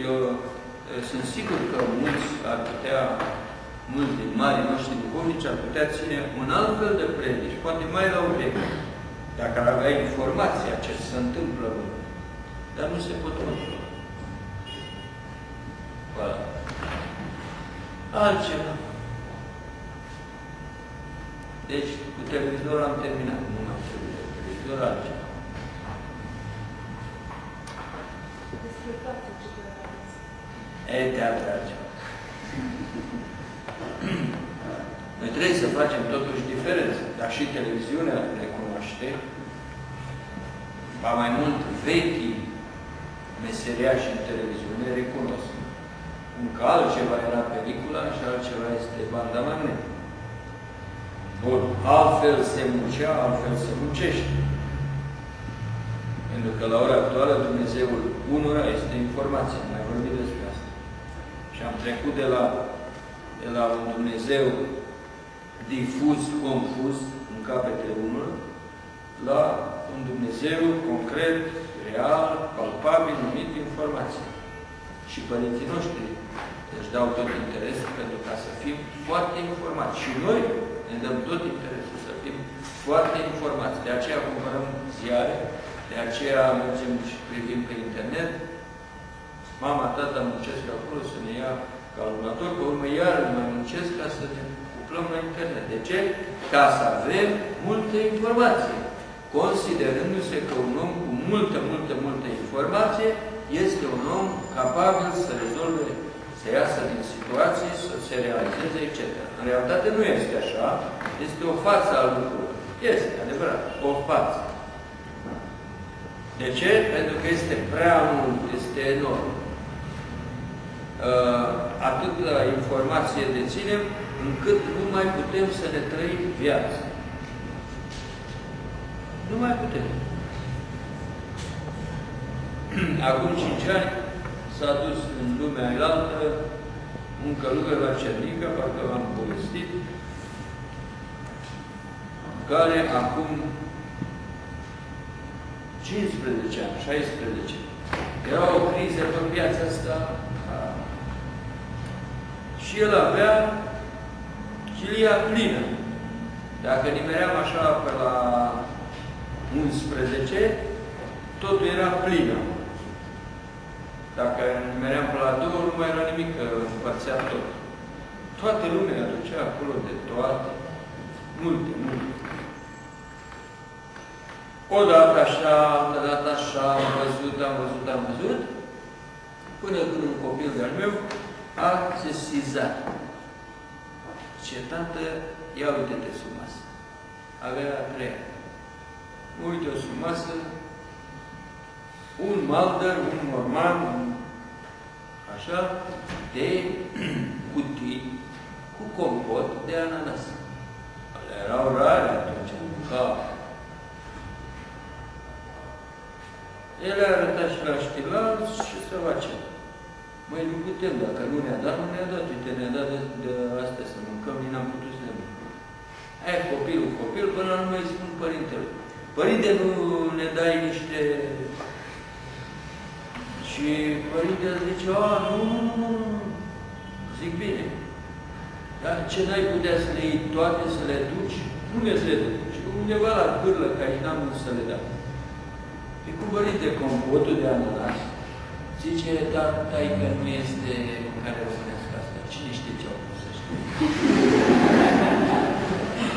Eu sunt sigur că mulți din marii noștri duhovnici ar putea ține un alt fel de predici, poate mai la ureche, dacă ar avea informația ce se întâmplă în lume. Dar nu se pot controla. Voilà. Altceva. Deci, cu televizorul am terminat. Nu mai trebuie de televizor, altceva. Teatru altceva. Noi trebuie să facem totuși diferență, dar și televiziunea recunoaște, ba mai mult vechii meseriași în televiziune recunosc. Încă altceva era pelicula și altceva este banda magnetică. Bun, altfel se muncea, altfel se muncește. Pentru că la ora actuală Dumnezeul unora este informație, mai vorbim despre asta. Și am trecut de la un Dumnezeu difuz, confuz, în capetele unor, la un Dumnezeu concret, real, palpabil, numit informație. Și părinții noștri își dau tot interesul pentru ca să fim foarte informați. Și noi ne dăm tot interesul să fim foarte informați. De aceea cumpărăm ziare, de aceea mergem și privim pe internet. Mama, tata muncesc acolo să ne ia calculator, pe urmă iar mai muncesc ca să ne cuplăm la internet. De ce? Ca să avem multă informație. considerându-se că un om cu multă informație este un om capabil să rezolve, să iasă din situații, să se realizeze, etc. În realitate nu este așa, este o față a lucrurilor. Este, adevărat, o față. De ce? Pentru că este prea mult, este enorm. Atâta informație deținem, încât nu mai putem să ne trăim viața. Nu mai putem. Acum 5 ani s-a dus în lumea ailaltă un călugăr la Cernică, parcă v-am povestit, care acum 15 ani, 16, era o criză pe piața asta și el avea chilia plină. Dacă nimeream așa pe la 11, totul era plină. Dacă nimeream pe la 2, nu mai era nimic, că împărțea tot. Toată lumea aducea acolo de toate, multe. Odată așa, altă dată așa, am văzut, până când un copil de-al meu a sesizat. Ce tată, ia uite-te sumasă. Avea 3 ani. Uite o sumasă, un maldăr, un morman, așa, de cutii cu compot de ananas. Alea erau rare atunci, ca. El a arătat și la știlanți și să facem. Măi, nu putem, dacă nu ne-a dat, nu ne-a dat. Uite, ne-a dat de astea să mâncăm, nici n-am putut să ne mâncăm. Aia copil, până nu mai spun părintele. Părinte, nu ne dai niște... Și părintele zice, nu. Zic, bine. Dar ce n-ai putea să le iei toate, să le duci? Nu le-ți le duci. Și undeva la cârlă, că aici n-am vrut să le dau. E cu părinte compotul de ananas. Zice, dar taică nu este în care românească asta. Cine știe ce au pus să știe?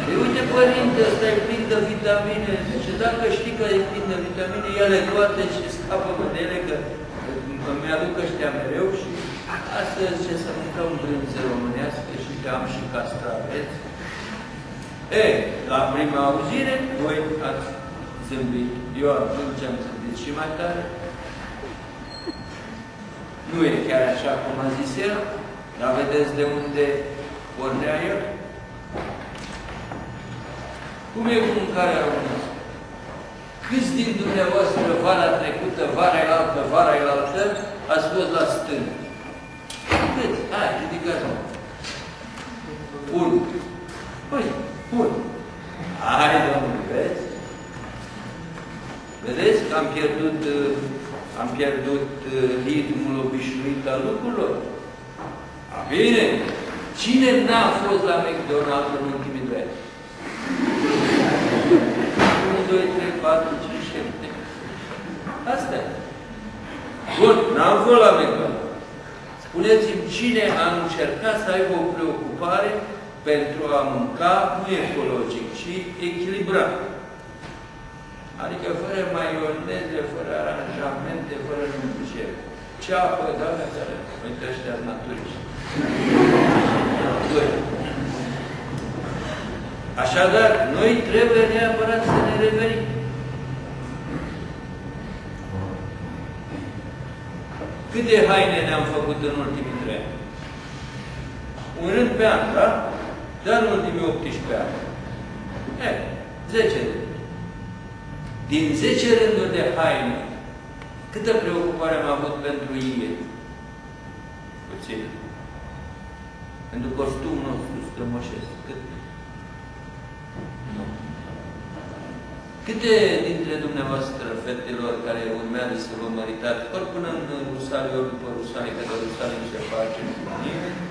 Păi uite, părinte, ăsta e plin de vitamine. Zice, dacă știi că e plin de vitamine, ia-le toate și scapă-mă de ele, că îmi aduc ăștia mereu și astăzi ce să mâncăm brânză românească și că am și castraveți. La prima auzire, voi ați zâmbit. Eu atunci am zâmbit și mai tare. Nu e chiar așa cum a zis el, dar vedeți de unde pornea el? Cum e cu mâncarea românească? Câți din dumneavoastră vara trecută, vara elaltă, ați fost la stânga? Câți? Hai, ridicați-mă. 1. Păi, bun. Hai, domnule, vezi? Vedeți că am pierdut ritmul obișnuit al lucrurilor? Bine! Cine n-a fost la McDonald's în ultimii 2 ani? 1, 2, 3, 4, 5, 7. Asta e. Bun, n-am fost la McDonald's. Spuneți-mi cine a încercat să aibă o preocupare pentru a mânca nu ecologic, ci echilibrat. Adică fără maioneze, fără aranjamente, fără nu știu ce. Ceapă, da, care uite ăștia naturiști. Așadar, noi trebuie neapărat să ne revenim. Câte haine ne-am făcut în ultimii 3 ani? Un rând pe an, da? Dar în ultimii 18 ani. 10 rânduri. Din 10 rânduri de haine, câtă preocupare am avut pentru ele? Puțin. Pentru costumul nostru strămoșesc. Cât? Nu. Câte dintre dumneavoastră, fetelor care urmează să vă măritați, ori până în Rusalii, ori după Rusalii, că de Rusalii nu se face nimeni,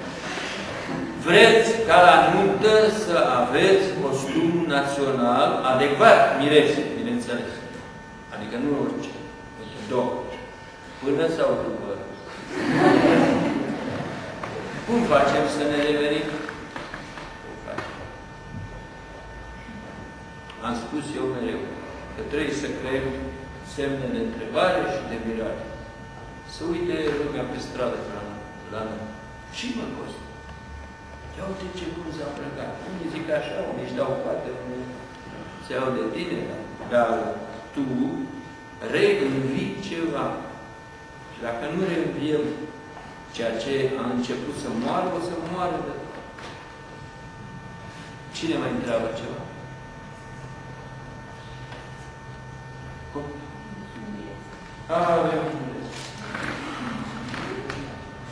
vreți ca la nuntă să aveți costum național adecvat, mirese, bineînțeles. Adică nu orice, două. Până sau după. Cum facem să ne revenim? Am spus eu mereu. că trebuie să creăm semne de întrebare și de mirare. Să uite lumea pe stradă la noi. Și mă costă. Ia uite ce bun s-a plecat. Unii zic așa, unii își dau poate, unii se iau de tine, dar tu reînvii ceva. Și dacă nu reînviem ceea ce a început să moară, o să moară de tot. Cine mai întreabă ceva? Cum?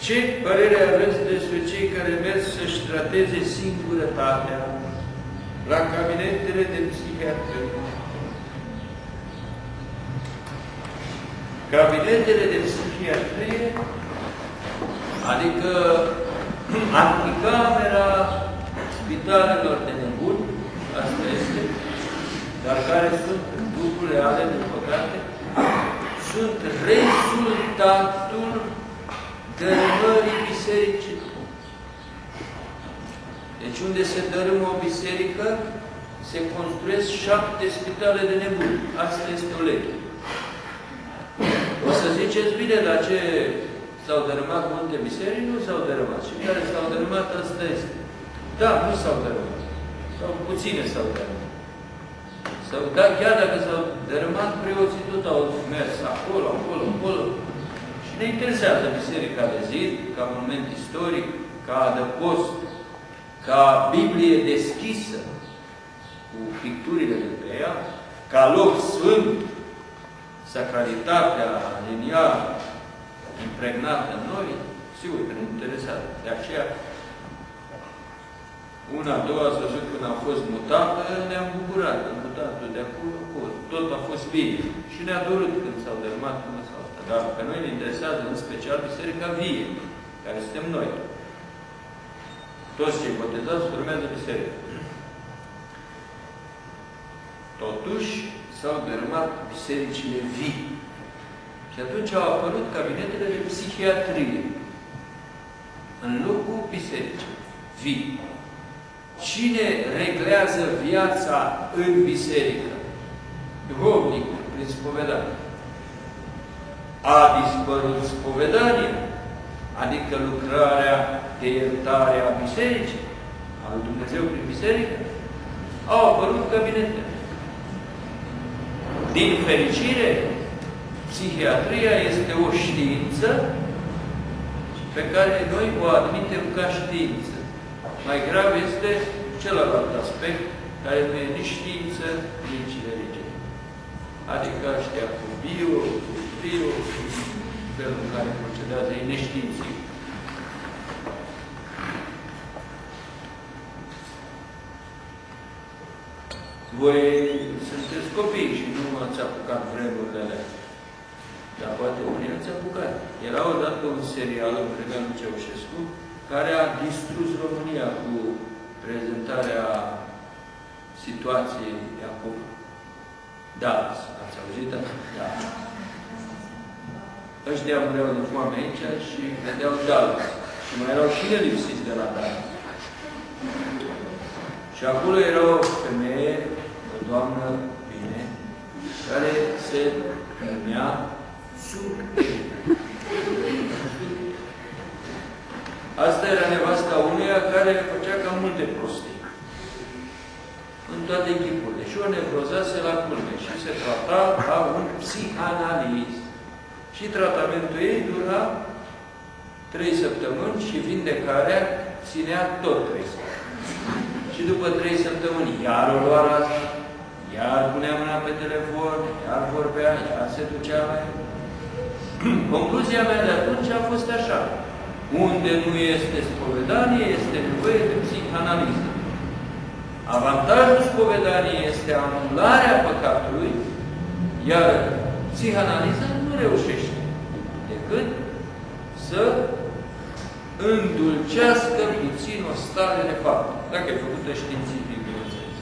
Ce părere aveți despre cei care merg să-și trateze singurătatea la cabinetele de psihiatrie? Cabinetele de psihiatrie, adică anticamera spitalelor de nebuni, asta este, dar care sunt lucruri reale, din păcate, sunt rezultatul dărâmării bisericii. Deci unde se dărâmă o biserică, se construiesc 7 spitale de nebuni. Asta este o lege. O să ziceți, bine, dar ce s-au dărâmat multe biserici? Nu s-au dărâmat. Și care s-au dărâmat, asta este. Da, nu s-au dărâmat. Sau puține s-au dărâmat. Sau, da, chiar dacă s-au dărâmat, preoții tot au mers acolo, acolo, acolo. Și ne interesează biserica de Zid, ca monument istoric, ca adăpost, ca Biblie deschisă, cu picturile de pe ea, ca loc sfânt, sacralitatea din ea impregnată în noi, sigur că ne interesează. De aceea, una, a doua, ați văzut când a fost mutată, ne-am bucurat, mutatul de acolo, acolo. Tot a fost bine. Și ne-a dorit când s-au dărâmat până sau asta. Dar pe noi ne interesează în special Biserica Vie, care suntem noi. Toți cei botezați urmează biserică. Totuși, s-au dărâmat bisericile vii. Și atunci au apărut cabinetele de psihiatrie în locul bisericii vii. Cine reglează viața în biserică? Duhovnicul, prin spovedanie. A dispărut spovedania, adică lucrarea de iertare a bisericii, a lui Dumnezeu prin biserică, au apărut cabinete. Din fericire, psihiatria este o știință pe care noi o admitem ca știință. Mai grav este celălalt aspect, care nu e nici știință, nici religie. Adică ăștia cu bio, felul în care procedează, e neștiințic. Voi sunteți copii și nu ați apucat vremurile alea. Dar poate unii ați apucat. Era odată un serial, în Pregan Ceaușescu, care a distrus România cu prezentarea situației de acum. Da, ați auzit? Da. Ăștia mureau de foame aici și vedeau Dallas. Și mai erau și nelipsiți de la Dallas. Și acolo era o femeie, o doamnă bine, care se numea Surte. Asta era nevasta uneia care făcea cam multe prostii. În toate chipurile. Și o nevrozase la culme. Și se trata ca un psihanalist. Și tratamentul ei dura 3 săptămâni și vindecarea ținea tot 3 săptămâni. Și după 3 săptămâni, iar o lua la zi, iar punea mâna pe telefon, iar vorbea, iar se ducea mai... Concluzia mea de atunci a fost așa. Unde nu este spovedanie, este nevoie de psihanaliză. Avantajul spovedaniei este anularea păcatului, iar psihanaliza nu reușește decât să îndulcească puțin o stare de fapt. Dacă e făcută științific, bineînțeles.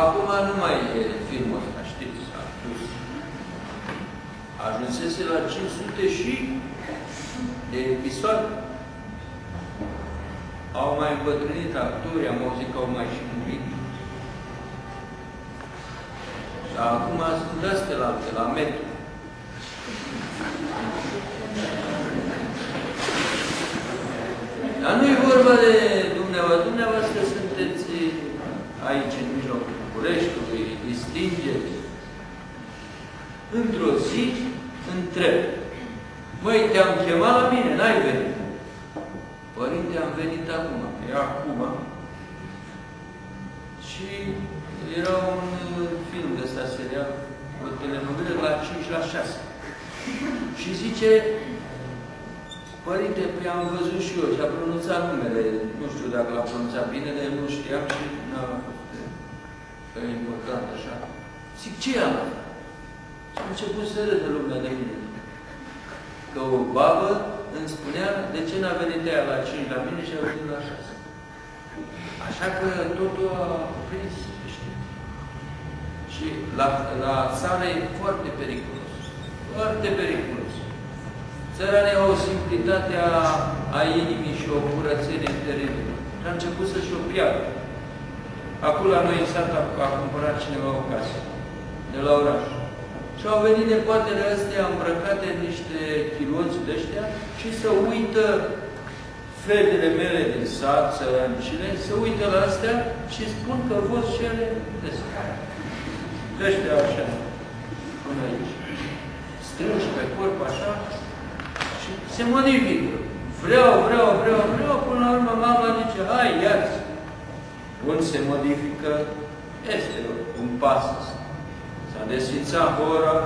Acum nu mai e filmul ăsta, știți, a dus. Ajunsese la 500 și de episoade. mai îmbătrânit actori, am auzit că au mai și murit. Dar acum sunt astea la metru. Dar nu-i vorba de dumneavoastră. Dumneavoastră sunteți aici, în mijlocul Bucureștiului, distingeți. Într-o zi, întreb. Măi, te-am chemat la mine, n-ai venit. Părinte, am venit acum, e acum. Și era un film de ăsta serial, o telenovelă la 5 la 6. Și zice, părinte, pe am văzut și eu, și a pronunțat numele, nu știu dacă l-a pronunțat bine, dar nu știam și n-a fost important așa. Zic, ce am? Și a început să râdă lumea de mine. Că o babă îmi spunea de ce n-a venit ea la 5 la mine și a venit la 6. Așa că totul a prins, știi. Și la țară e foarte periculos. Foarte periculos. Țăranii au o simplitate a inimii și o curățenie teribilă. Și a început să-și o piardă. Acum la noi în sat a cumpărat cineva o casă, de la oraș. Și au venit nepoatele astea îmbrăcate în niște chiloți de ăștia și să uită fetele mele din sat, țărănicile, să uită la astea și spun că vor și ele de ăștia așa, până aici. Strângi pe corp așa și se modifică. Vreau, până la urmă mama zice, hai, ia-ți. Când se modifică, este un pas. S-a desfințat hora,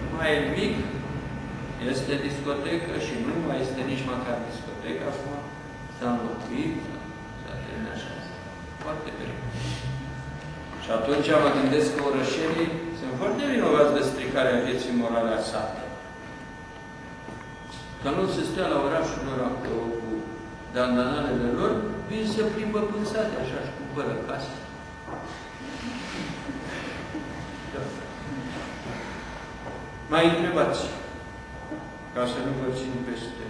nu mai e mic, este discotecă și nu mai este nici măcar discotecă, acum s-a înlocuit, s-a terminat așa. Foarte periculos. Și atunci mă gândesc că orășenii sunt foarte vinovați de stricarea vieții morale a satului. Că nu se stea la orașul lor acolo cu dandanalele lor, vin să plimbă până sate, așa, și cumpără casă. Da. Mai întrebați, ca să nu vă țin peste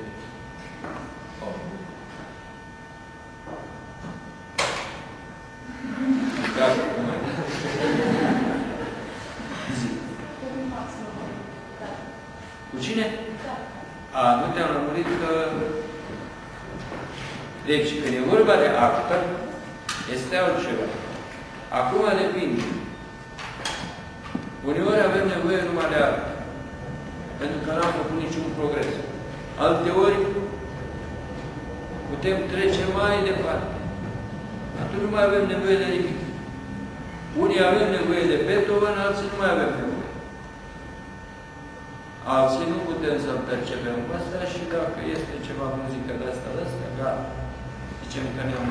Cu cine? Nu te-am lămurit că... Deci, când e vorba de actă, este altceva. Acum depinde. Uneori avem nevoie numai de actă, pentru că n-am făcut niciun progres. Alteori putem trece mai departe. Atunci nu mai avem nevoie de nimic. Unii avem nevoie de Beethoven, alții nu mai avem nevoie. Alții nu putem să-l percepem cu asta și dacă este ceva muzică de asta, gata. Zicem că ne-am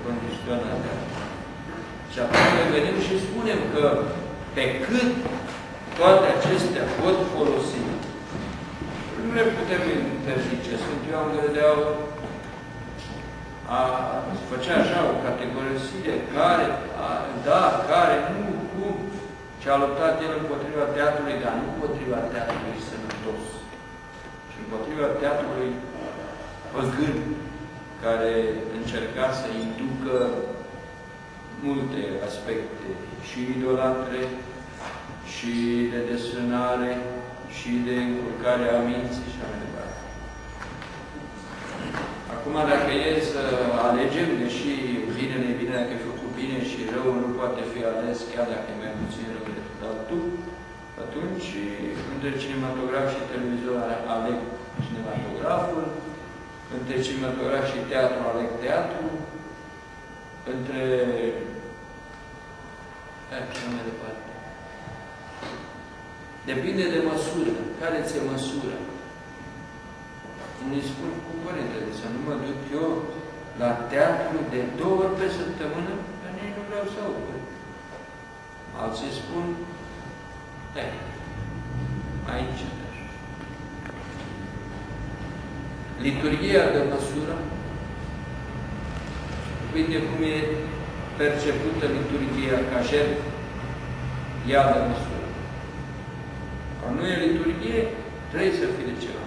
condiționat. Și apoi venim și spunem că pe cât toate acestea pot folosi, nu le putem interzice. Sfântul Ioan Gură de Aur făcea așa o categorisire care, care, nu, cum, și a luptat el împotriva teatrului, dar nu împotriva teatrului sănătos, și împotriva teatrului păgân, care încerca să inducă multe aspecte, și idolatre, și de desfrânare, și de încurcare a minții și așa mai departe. Acum, dacă e să alegem, deși binele e bine dacă e făcut bine și răul nu poate fi ales, chiar dacă e mai puțin rău decât altul, atunci, între cinematograf și televizor aleg cinematograful, între cinematograf și teatru aleg teatru, între... așa mai departe. Depinde de măsură. Care ți-e măsură? Îmi spun cu părintele, să nu mă duc eu la teatru de 2 ori pe săptămână, că nici nu vreau să aud. Alții spun, aici. Liturghia de măsură, uite cum e percepută liturghia ca jertfă, ea de măsură. Că nu e liturghie, trebuie să fie de ceva.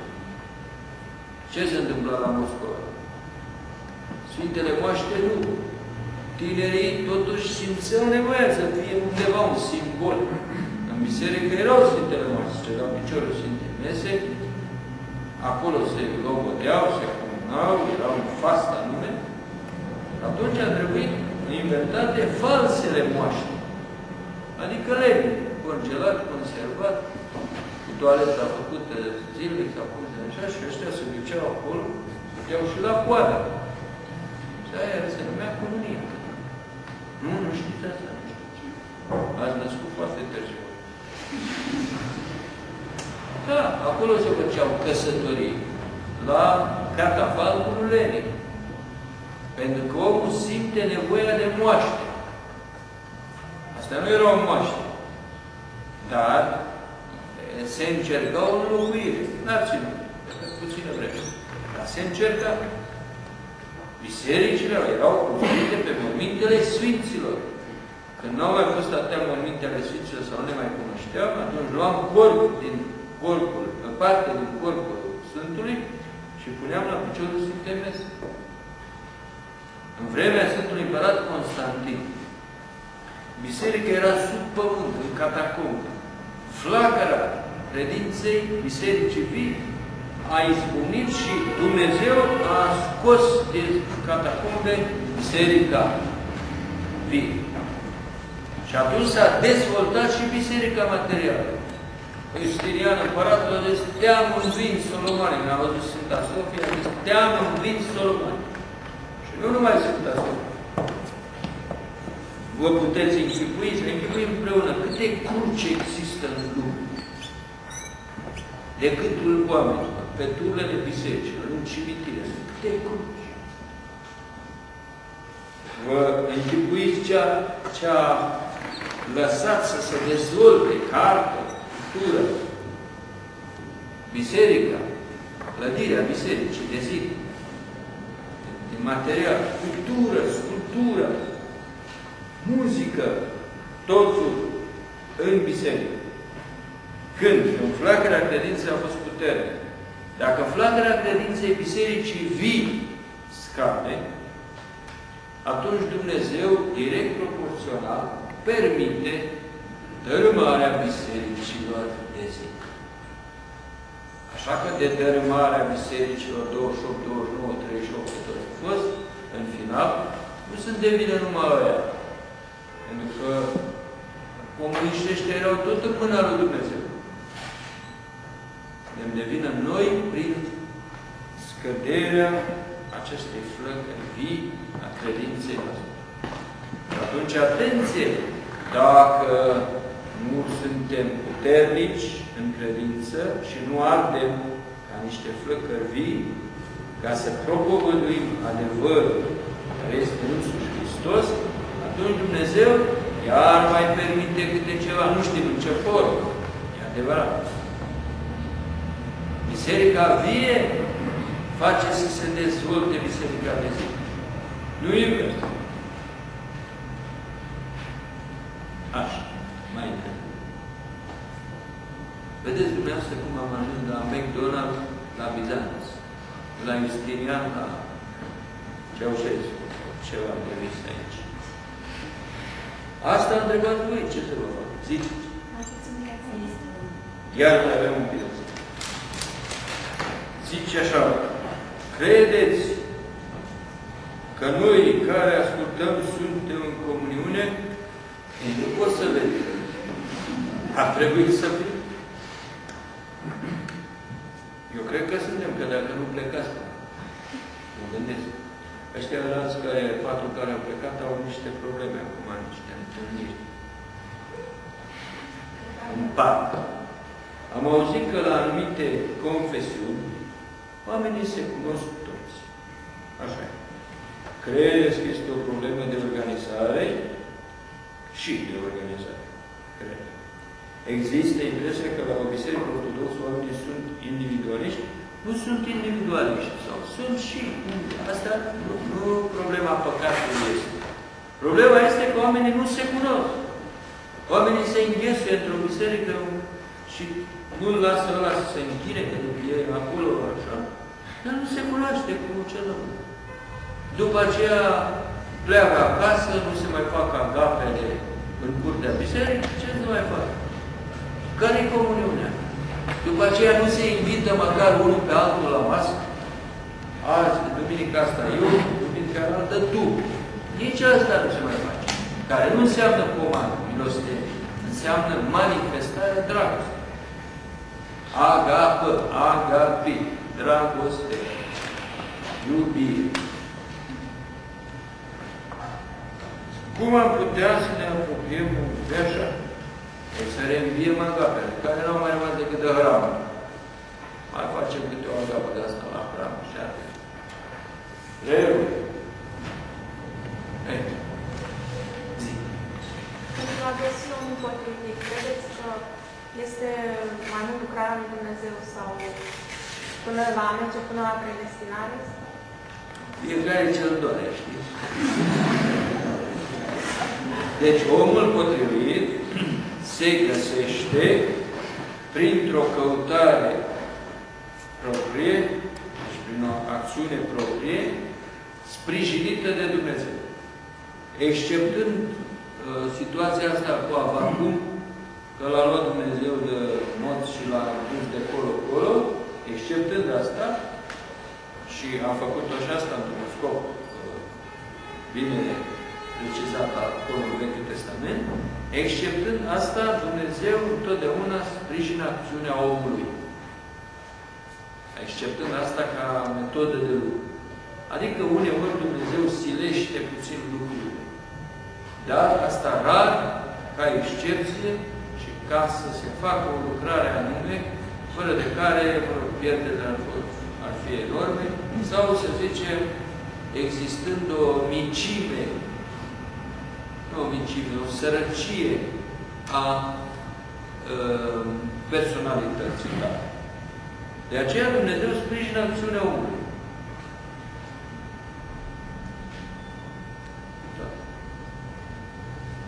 Și Ce se întâmplă la Moscova? Sfintele Moaște nu. Tinerii totuși simțeau nevoia să fie undeva un simbol. În biserică erau Sfintele Moaște, la piciorul Sfintei Mese, acolo se logoteau, se comunau, erau în fast anume. Atunci a trebuit inventate falsele moaște. Adică lemn, congelat, conservat, cu toaleta făcută zilnic sau cum se așa, și ăștia se duceau acolo, duceau și la coadă. Și aia se numea comunie. Nu știți asta, nu știu. Ați născut foarte târziu. Da, acolo se făceau căsătorii, la catafalcul Lenin. Pentru că omul simte nevoia de moaște. Asta nu era o moaște. Dar se încerca o înlocuire. N-ar ținut, puțină vreme. Dar se încerca. Bisericile erau construite pe mormintele Sfinților. Când n-au mai fost atâtea mormintele Sfinților sau nu le mai cunoșteam, atunci luam parte din corpul Sfântului și puneam la piciorul Sfintei Mese. În vremea Sfântului Împărat Constantin, biserica era sub pământ, în catacombe. Flacăra credinței bisericii vii a izbucnit și Dumnezeu a scos din catacombe biserica vii. Și atunci s-a dezvoltat și biserica materială. Justinian, împăratul, a zis, te-am învins, Solomane. Mi-a văzut Sfânta Sofia, a zis, te-am învins, Solomane. Și nu numai Sfânta Sofia. Vă puteți închipui, să închipui împreună câte cruci există în lume. De câtul oameni, pe turlele bisericilor, în cimitire, câte cruci. Vă închipuiți ce a lăsat să se dezvolte cartea, cultură, biserica, clădirea bisericii de zi, de material, cultură, sculptură, muzică, totul în biserică. Când? Când flacăra credinței a fost puternică. Dacă flacăra credinței bisericii vii scade, atunci Dumnezeu, direct proporțional, permite dărâmarea bisericilor de zi. Așa că de dărâmarea bisericilor 28, 29, 38, cât au fost, în final, nu sunt de vină numai ăia. Pentru că comuniștii ăștia erau tot în mâna lui Dumnezeu. Ne devină noi prin scăderea acestei flăcări vii a credinței noastre. Atunci, atenție! Dacă nu suntem puternici în credință și nu ardem ca niște flăcări vii, ca să propovăduim adevărul care este însuși Hristos, atunci Dumnezeu iar mai permite câte ceva, nu știm în ce formă. E adevărat. Biserica vie face să se dezvolte biserica de zi. Nu invers. Așa, mai întâi. Vedeți dumneavoastră cum am ajuns la McDonald's, la Bizanț, la Justinian, la Ceaușescu, ceva de vis aici. Asta a întrebat voi, ce să vă fac? Ziceți. Iar mai avem un pic. Zice așa, credeți că noi care ascultăm suntem în comuniune? Nu pot să vedem. Ar trebui să fim. Eu cred că suntem, că dacă nu plecați, mă gândesc. Ăștia alți care, patru care au plecat, au niște probleme acum, niște întâlniri. În parc. Am auzit că la anumite confesiuni, oamenii se cunosc toți. Așa e. Credeți că este o problemă de organizare? Și de organizare. Cred. Există impresia că la o biserică ortodoxă oamenii sunt individualiști? Nu sunt individualiști. Sau sunt și... Asta nu problema păcatului este. Problema este că oamenii nu se cunosc. Oamenii se înghesuie într-o biserică și nu-l lasă ăla să se închine, pentru că e acolo așa. Dar nu se cunoaște cu celălalt. După aceea pleacă acasă, nu se mai fac agapele în curtea bisericii, ce se mai fac? Care-i comuniunea? După aceea nu se invită măcar unul pe altul la masă. Azi, duminica asta eu, duminica altă tu. Nici asta nu se mai face. Care nu înseamnă comandă, milostenie. Înseamnă manifestarea dragostei. Agapă, agapi, dragoste, iubire. Cum am putea să ne apropiem de așa? O să reînviem agapele, care nu au mai rămas decât de hramă. Mai facem câte o agapă de asta la hramă și atât. Greu. Zi. Pentru a găsi omul potrivit, credeți că este mai mult lucrarea lui Dumnezeu sau până la a merge până la predestinare? Fiecare ce-l doare, știi? Deci omul potrivit se găsește printr-o căutare proprie, deci prin o acțiune proprie, sprijinită de Dumnezeu. Exceptând situația asta cu Avacum, că l-a luat Dumnezeu de morți și l-a dus de colo-colo, exceptând asta, și a făcut-o și asta într-un scop bine precizat acolo în Vechiul Testament, exceptând asta, Dumnezeu întotdeauna sprijină acțiunea omului. Exceptând asta ca metodă de lucru. Adică uneori Dumnezeu silește puțin lucrurile. Dar asta rar, ca excepție, și ca să se facă o lucrare anume, fără de care pierderile ar fi enorme, sau, să zicem, existând o micime, nu o micime, o sărăcie a personalității tale. De aceea Dumnezeu sprijină acțiunea omului.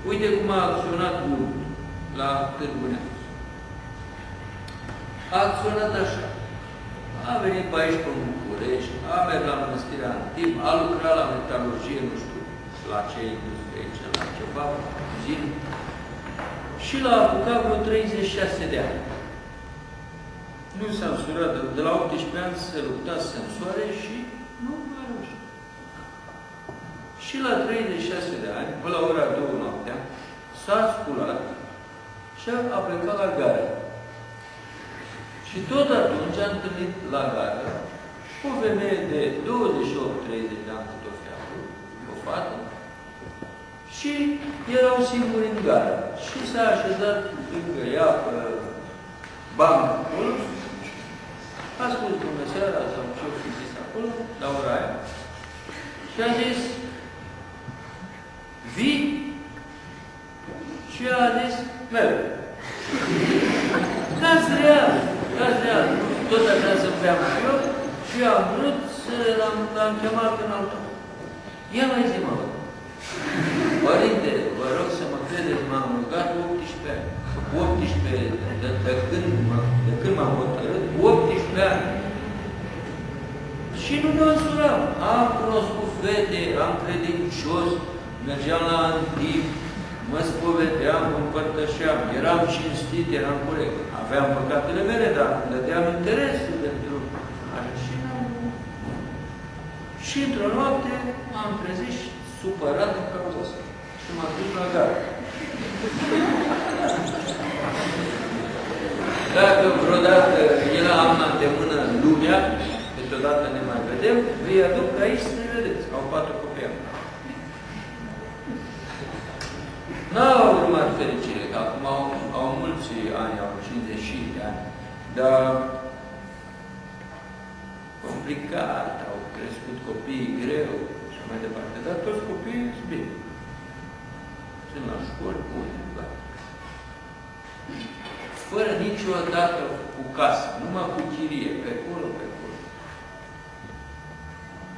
Uite cum a acționat unul la Târgu Neamț. A acționat așa. A venit pe aici pe București, a mers la Mănăstirea Antib, a lucrat la metalurgie, nu știu la ce industrie, aici, la ceva, zil, și l-a apucat vreo 36 de ani. Nu s-a însurat, de la 18 ani se lupta să se însoare și nu a reușit. Și la 36 de ani, până la ora 2 noaptea, s-a sculat și a plecat la gară. Și tot atunci a întâlnit la gară o femeie de 28-30 de ani cât o fi avut, o fată, și erau singuri în gară. Și s-a așezat lângă ea pe bancă acolo, a spus bună seara sau ce-o fi zis acolo, la ora aia, și a zis, vii? Și a zis, merg. Caz real, tot așa să beam și eu, și am vrut să l-am chemat în altul. Ia mai zi, mă, părinte, vă rog să mă credeți, m-am rugat 18 ani. 18, de când m-am hotărât, 18 ani. Și nu ne însuram. Am cunoscut fete, am credincios, mergeam la Antib, mă spovedeam, mă împărtășeam, eram cinstit, eram corect. Aveam păcatele mele, dar îmi dădeam interesul pentru așa. Și într-o noapte m-am trezit supărat în cauza asta. Și m-am dus la gară. Dacă vreodată el am la îndemână lumea, câteodată ne mai vedem, vei aduc aici să ne vedeți. Au 4 copii. N-au urmat fericire, că acum au mulți ani, au 50 de ani, dar complicat, au crescut copiii greu și mai departe. Dar toți copiii sunt bine. Sunt la școli bune, dar fără niciodată cu casă, numai cu chirie, pe acolo, pe acolo.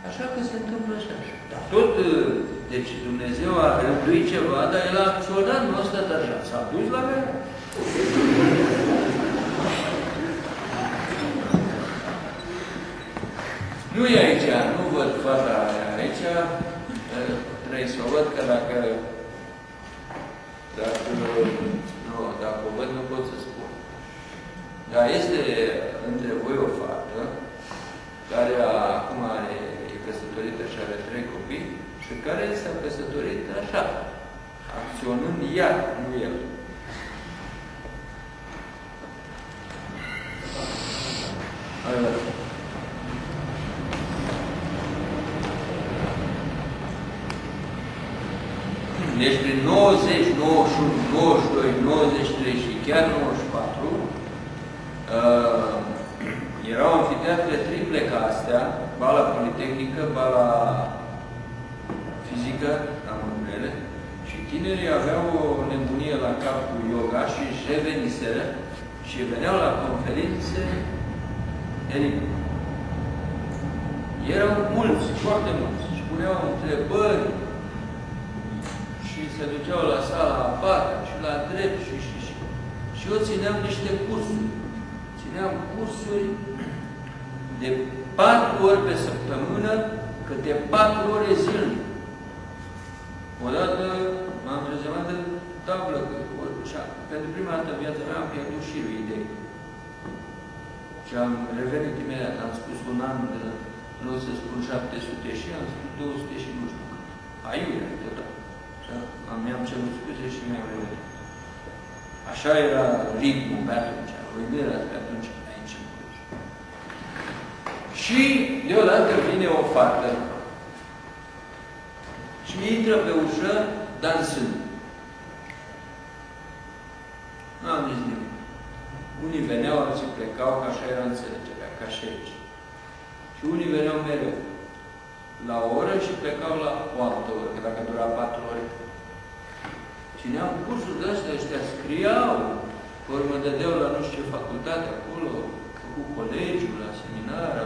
Așa că se întâmplă așa. Dar tot, deci Dumnezeu a rânduit ceva, dar El a acționat, nu a stat așa. S-a dus la mea. Nu e aici, nu văd fata aici. Trebuie să o văd, că dacă o văd, nu pot să spun. Dar este între voi o fată care acum e căsătorită și are 3 copii și care s-a căsătorit așa, acționând ea, nu el. Deci prin 90, 91, 92, 93 și chiar 94 erau anfiteatre triple ca astea, ba la Politehnică, ba la fizică, la Mănurele, și tinerii aveau o nebunie la cap cu yoga și își reveniseră și veneau la conferințe de limba. Erau mulți, foarte mulți, și puneau întrebări și se duceau la sala a patra și la drept și eu țineam niște cursuri. Țineam cursuri de 4 ori pe săptămână, câte 4 ore zilnic. Odată m-am trezemat de tablă, și pentru prima dată în viața mea am pierdut șirul idei. Și am revenit imediat, am spus un an, nu o să spun 700 și am spus 200 și nu știu cât. Aiurea, total. Mi-am cerut scuze și mi-am revenit. Așa era ritmul pe atunci, ruinerea pe atunci, aici. Și deodată vine o fată și intră pe ușă dansând. Nu am zis nimic. Unii veneau, alții plecau, că așa era înțelegerea, ca și aici. Și unii veneau mereu la o oră și plecau la o altă oră, că dacă dura 4 ore. Țineam cursul de astea, ăștia scriau, pe urmă dădeau la nu știu ce facultate acolo, cu colegiul, la seminar,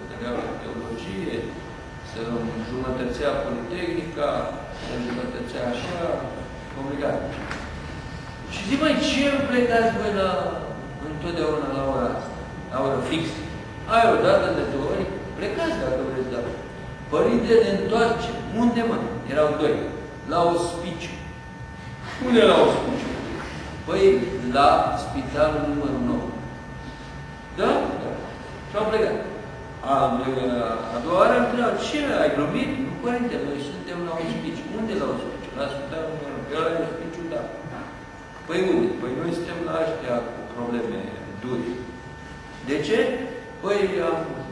dădeau la teologie, să jumătățea Politehnica, să jumătățea așa, obligat. Și zic, măi, ce plecați voi întotdeauna la ora asta, la oră fixă? Ai o dată de 2 ori, plecați dacă vreți, dar părinte ne întoarce. Unde, mă? Erau 2. La ospiciu. Unde la ospiciu? Păi, la spitalul numărul 9. Da? Da. Și au plecat. A doua oară am întrebat, ce, ai glumit? Nu, părinte, noi suntem la ospiciu. Unde la ospiciu? La spitalul numărul 9. Eu la ospiciu, da. Păi unde? Păi noi suntem la ăștia cu probleme duri. De ce? Păi,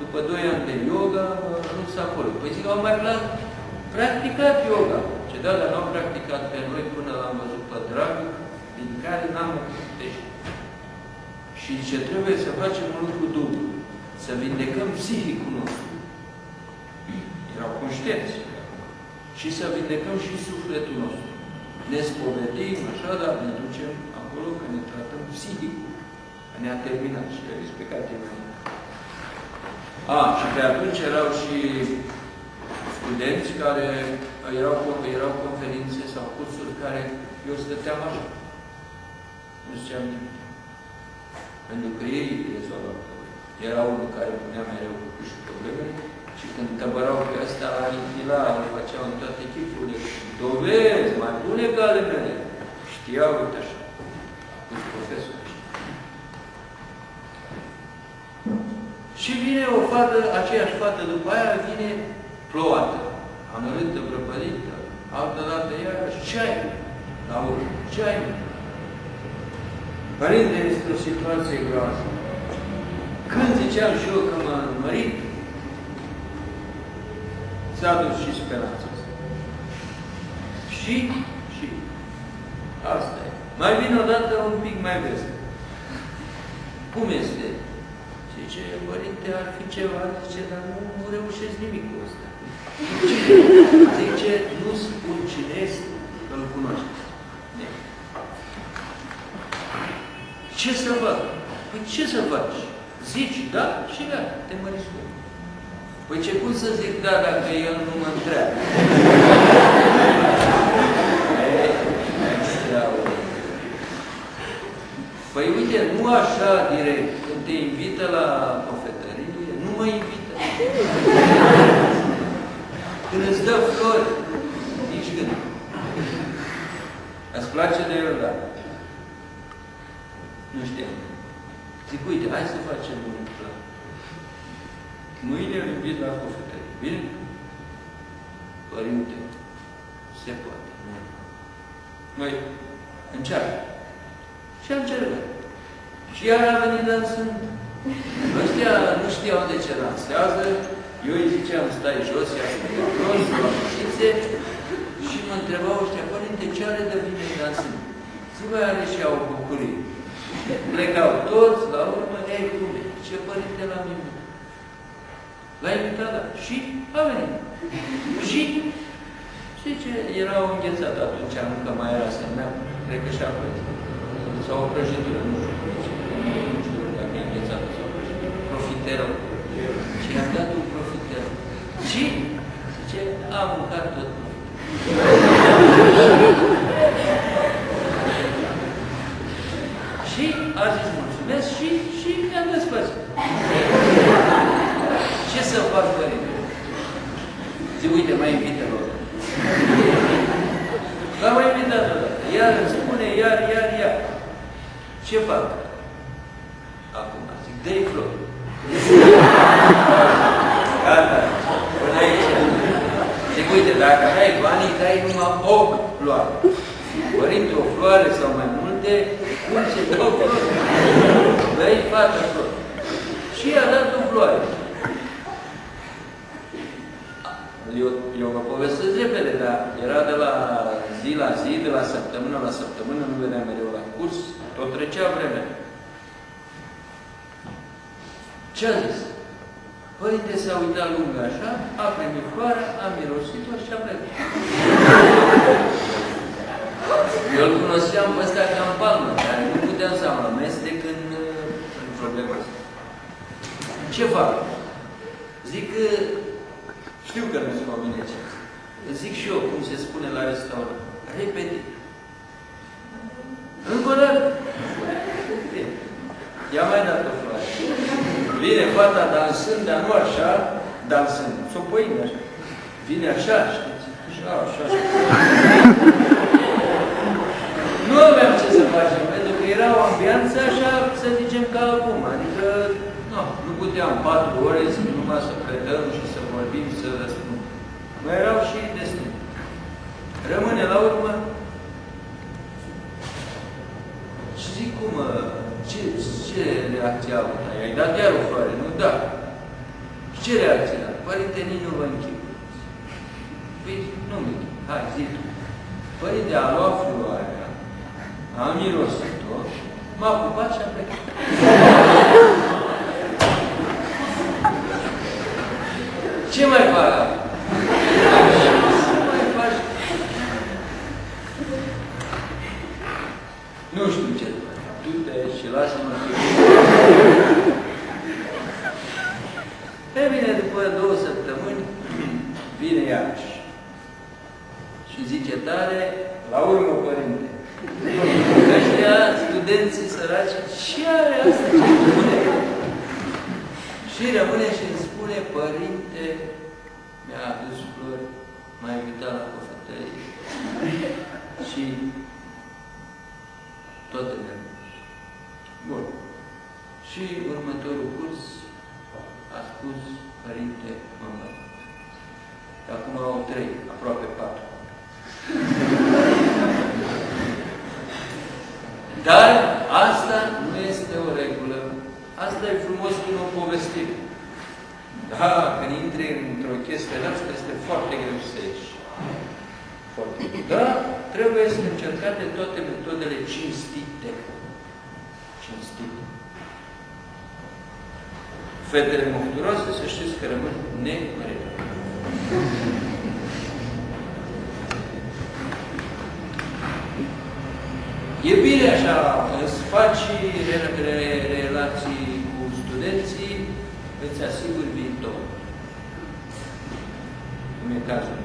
după 2 ani de yoga, am ajuns acolo. Păi zic, au mai practicat yoga. Ce da, dar n-au practicat pe noi până l-am văzut pe Dragul, din care n-am putut. Și ce trebuie să facem un lucru dublu. Să vindecăm psihicul nostru. Erau conștienți. Și să vindecăm și sufletul nostru. Ne spovedim, așa, dar ne ducem acolo că ne tratăm psihicul. Ne-a terminat și a respectat mai. Și pe atunci erau și studenți care erau conferințe sau cursuri care eu stăteam așa. Nu ziceam nimic. Pentru că ei rezolvau probleme. Era unul care punea mereu și problemele și când tăbărau pe astea la infila, îl făceau în toate chipurile. Dovezi, mai bune ca ale mele. Știau, uite așa. Cu profesor. Și vine o fată, aceeași fată după aia, vine plouată, amărâtă, prăpădită, altă dată iarăși, ce ai? La urmă, ce ai? Părinte, este o situație groasă. Când ziceam și eu că m-am mărit, s-a dus și speranța asta. Și asta e. Mai vine odată un pic mai vesel. Cum este? Zice, părinte, ar fi ceva, zice, dar nu reușesc nimic cu ăsta. Zice, nu spun cine este, îl cunoaște. Ce să fac? Păi ce să faci? Zici, da? Și gata, te măriți cu el. Păi ce cum să zic da dacă el nu mă întreabă? Păi uite, nu așa direct, când te invită la cofetărie, nu mă invită. Când îți dă flori, nici gând. Îți place de el, da? Nu știu. Zic, uite, hai să facem un plan. Mâine îl invit la cofetărie. Bine? Părinte, se poate. Măi, încearcă. Și am încercat. Și iar a venit dansând. Ăștia nu știau de ce dansează. Eu îi ziceam, stai jos, ia jos, la mușițe. Și mă întrebau ăștia, părinte, ce are de bine dansând? Zi, mai are și au bucurie. Plecau toți, la urmă, ei, cum e? Ce părinte l-am invitat? L-a invitat, da. Și a venit. Și ce era o înghețată atunci, încă mai era semnea, cred că și-a plătit. Sau o prăjitură, nu știu dacă e înghețată sau o prăjitură. Profiterul. Și i-am dat un profiterul. Și, zice, a mâncat tot și a zis mulțumesc și mi-am despărțit. Ce să fac, părinte? Zic, uite, mai invită lor. L-am mai invitat odată. Iar îmi spune, iar. Ce fac? Acum, zic, dă-i flori. Gata, până aici. Zic, uite, dacă ai banii, dai numai 8 floare. Părinte, o floare sau mai multe, cum se dau flori? Dă-i fata flori. Și i-a dat o floare. Eu vă povestesc repede, dar era de la zi la zi, de la săptămână la săptămână, nu veneam mereu la curs, tot trecea vremea. Ce a zis? Părinte s-a uitat lung așa, a primit floarea, a mirosit-o și a plecat. Eu îl cunoșteam pe ăsta ca în palmă, dar nu puteam să mă amestec în problema asta. Ce fac? Zic că știu că nu se convine ce. Zic și eu, cum se spune la restaurant. Repede. Încă o dată. I-a mai dat o floare. Vine fata dansând, dar nu așa, dansând. S-o păină așa. Vine așa, știți? Așa. Nu aveam ce să facem, pentru că era o ambianță așa, să zicem, ca acum. Adică, nu puteam 4 ore să numai să predăm și să vorbim, să răspundem. Mai erau și destine. Rămâne la urmă. Și zic, cum, ce reacție a avut? I-ai dat iar o floare, nu? Da. Și ce reacție a? Părinte, nici nu vă închipuiți. Păi, nu mi hai, zi tu. Părinte, a luat floarea, a mirosit-o, m-a pupat și a plecat. Ce mai fac? Ce mai faci? Nu știu ce. Du-te și lasă-mă. E bine, după 2 săptămâni, vine iarăși. Și zice tare, la urmă, părinte. Ăștia, studenții săraci, ce are asta? Ce spune? Și rămâne și îmi spune, părinte, mi-a adus flori, m-a invitat la cofetărie și tot în el. Bun. Și următorul curs a spus, părinte, mă. Acum au 3, aproape 4. Dar asta nu este o regulă. Asta e frumos când o povestim. Da, când intri într-o chestie asta, este foarte greu să ieși. Foarte greu. Da, trebuie să încercate toate metodele cinstite. Cinstite. Fetele mofturoase, să știți că rămân nemăritate. E bine așa, îți faci relații cu studenții, îți asiguri viitor. Cum e cazul.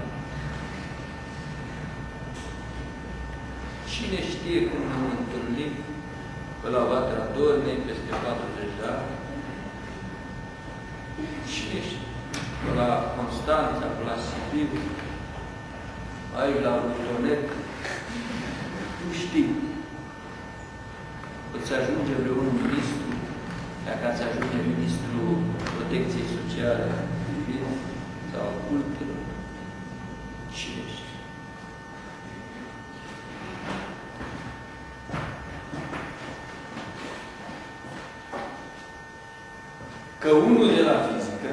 Cine știe cum ne întâlnim pe la Vatra Dornei peste 40 de ani? Cine știe? pe la Constanța, pe la Sibiu, aici la Butonet, tu știi, îți ajunge vreun ministru, dacă ați ajunge ministrul protecției sociale, sau cultelor, cine știe. Că unul de la fizică,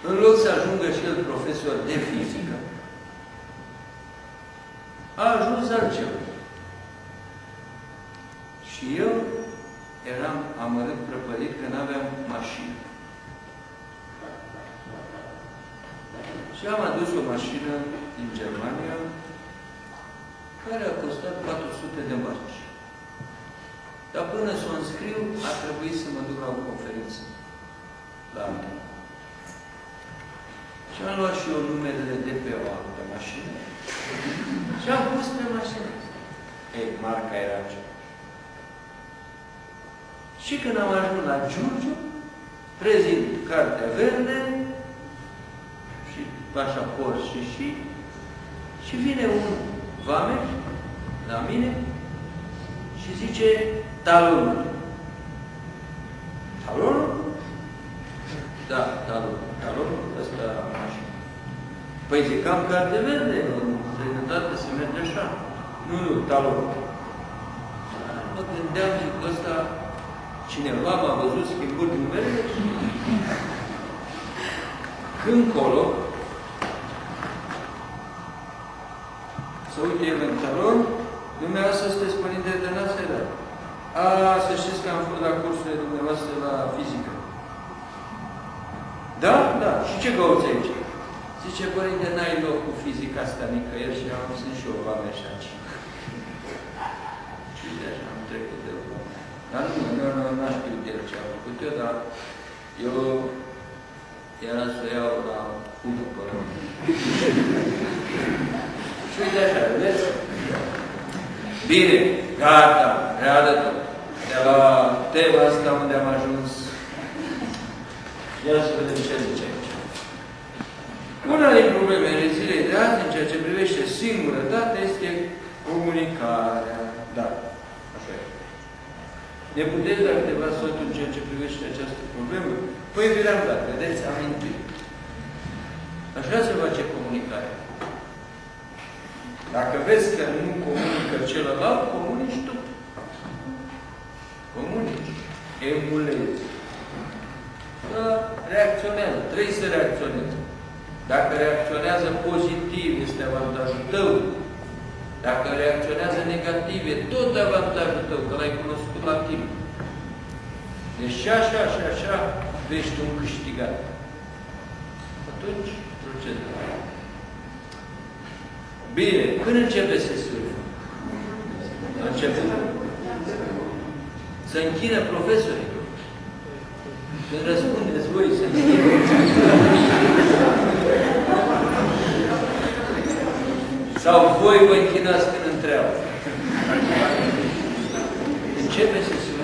în loc să ajungă și el profesor de fizică, a ajuns altceva. Și eu eram amărât, prăpădit, că n-aveam mașină. Și am adus o mașină din Germania, care a costat 400 de marci. Dar până să o înscriu, a trebuit să mă duc la o conferință la Antena. Și am luat și eu numerele de pe o altă mașină și am pus pe mașină. Ei, marca era aceea. Și când am ajuns la Giurgiu, prezint cartea verde și pașaport și vine un vameș la mine și zice talonul. Talonul? Da, talonul. Talonul ăsta mașină. Păi zic, am carte verde, în străinătate se merge așa. Nu, talonul. Mă gândeam, zic, ăsta cineva m-a văzut schimbând numerele și când colo să uite el în talon, dumneavoastră sunteți părinte de națională. Să știți că am fost la cursurile dumneavoastră la fizică. Da? Da. Și ce cauți aici? Zice, părinte, n-ai loc cu fizica asta nicăieri și am sunt și eu vameș aici. Și de așa am trecut de o. Dar nu știu de ce am făcut eu, dar eu eram să iau la fugă pe rând. Și uite așa, vedeți? Bine, gata, reală tot. De la tema asta unde am ajuns, ia să vedem ce zice aici. Una din problemele zilei de azi, în ceea ce privește singurătatea, este comunicarea. Da, așa e. Ne puteți da câteva sfaturi în ceea ce privește această problemă? Păi vi le-am dat, vedeți, am intuit. Așa se face comunicarea. Dacă vezi că nu comunică celălalt, comunici tu. Comunici. Emulezi. Reacționează. Trebuie să reacționezi. Dacă reacționează pozitiv, este avantajul tău. Dacă reacționează negativ, e tot avantajul tău, că l-ai cunoscut la timp. Deci și așa, și așa, vezi tu un câștigat. Atunci, procedăm. Bine, când începe sesiunea? Început? Să închină profesorii. Când răspundeți voi, să închină. Sau voi vă închinați când întreabă. Începe sesiunea.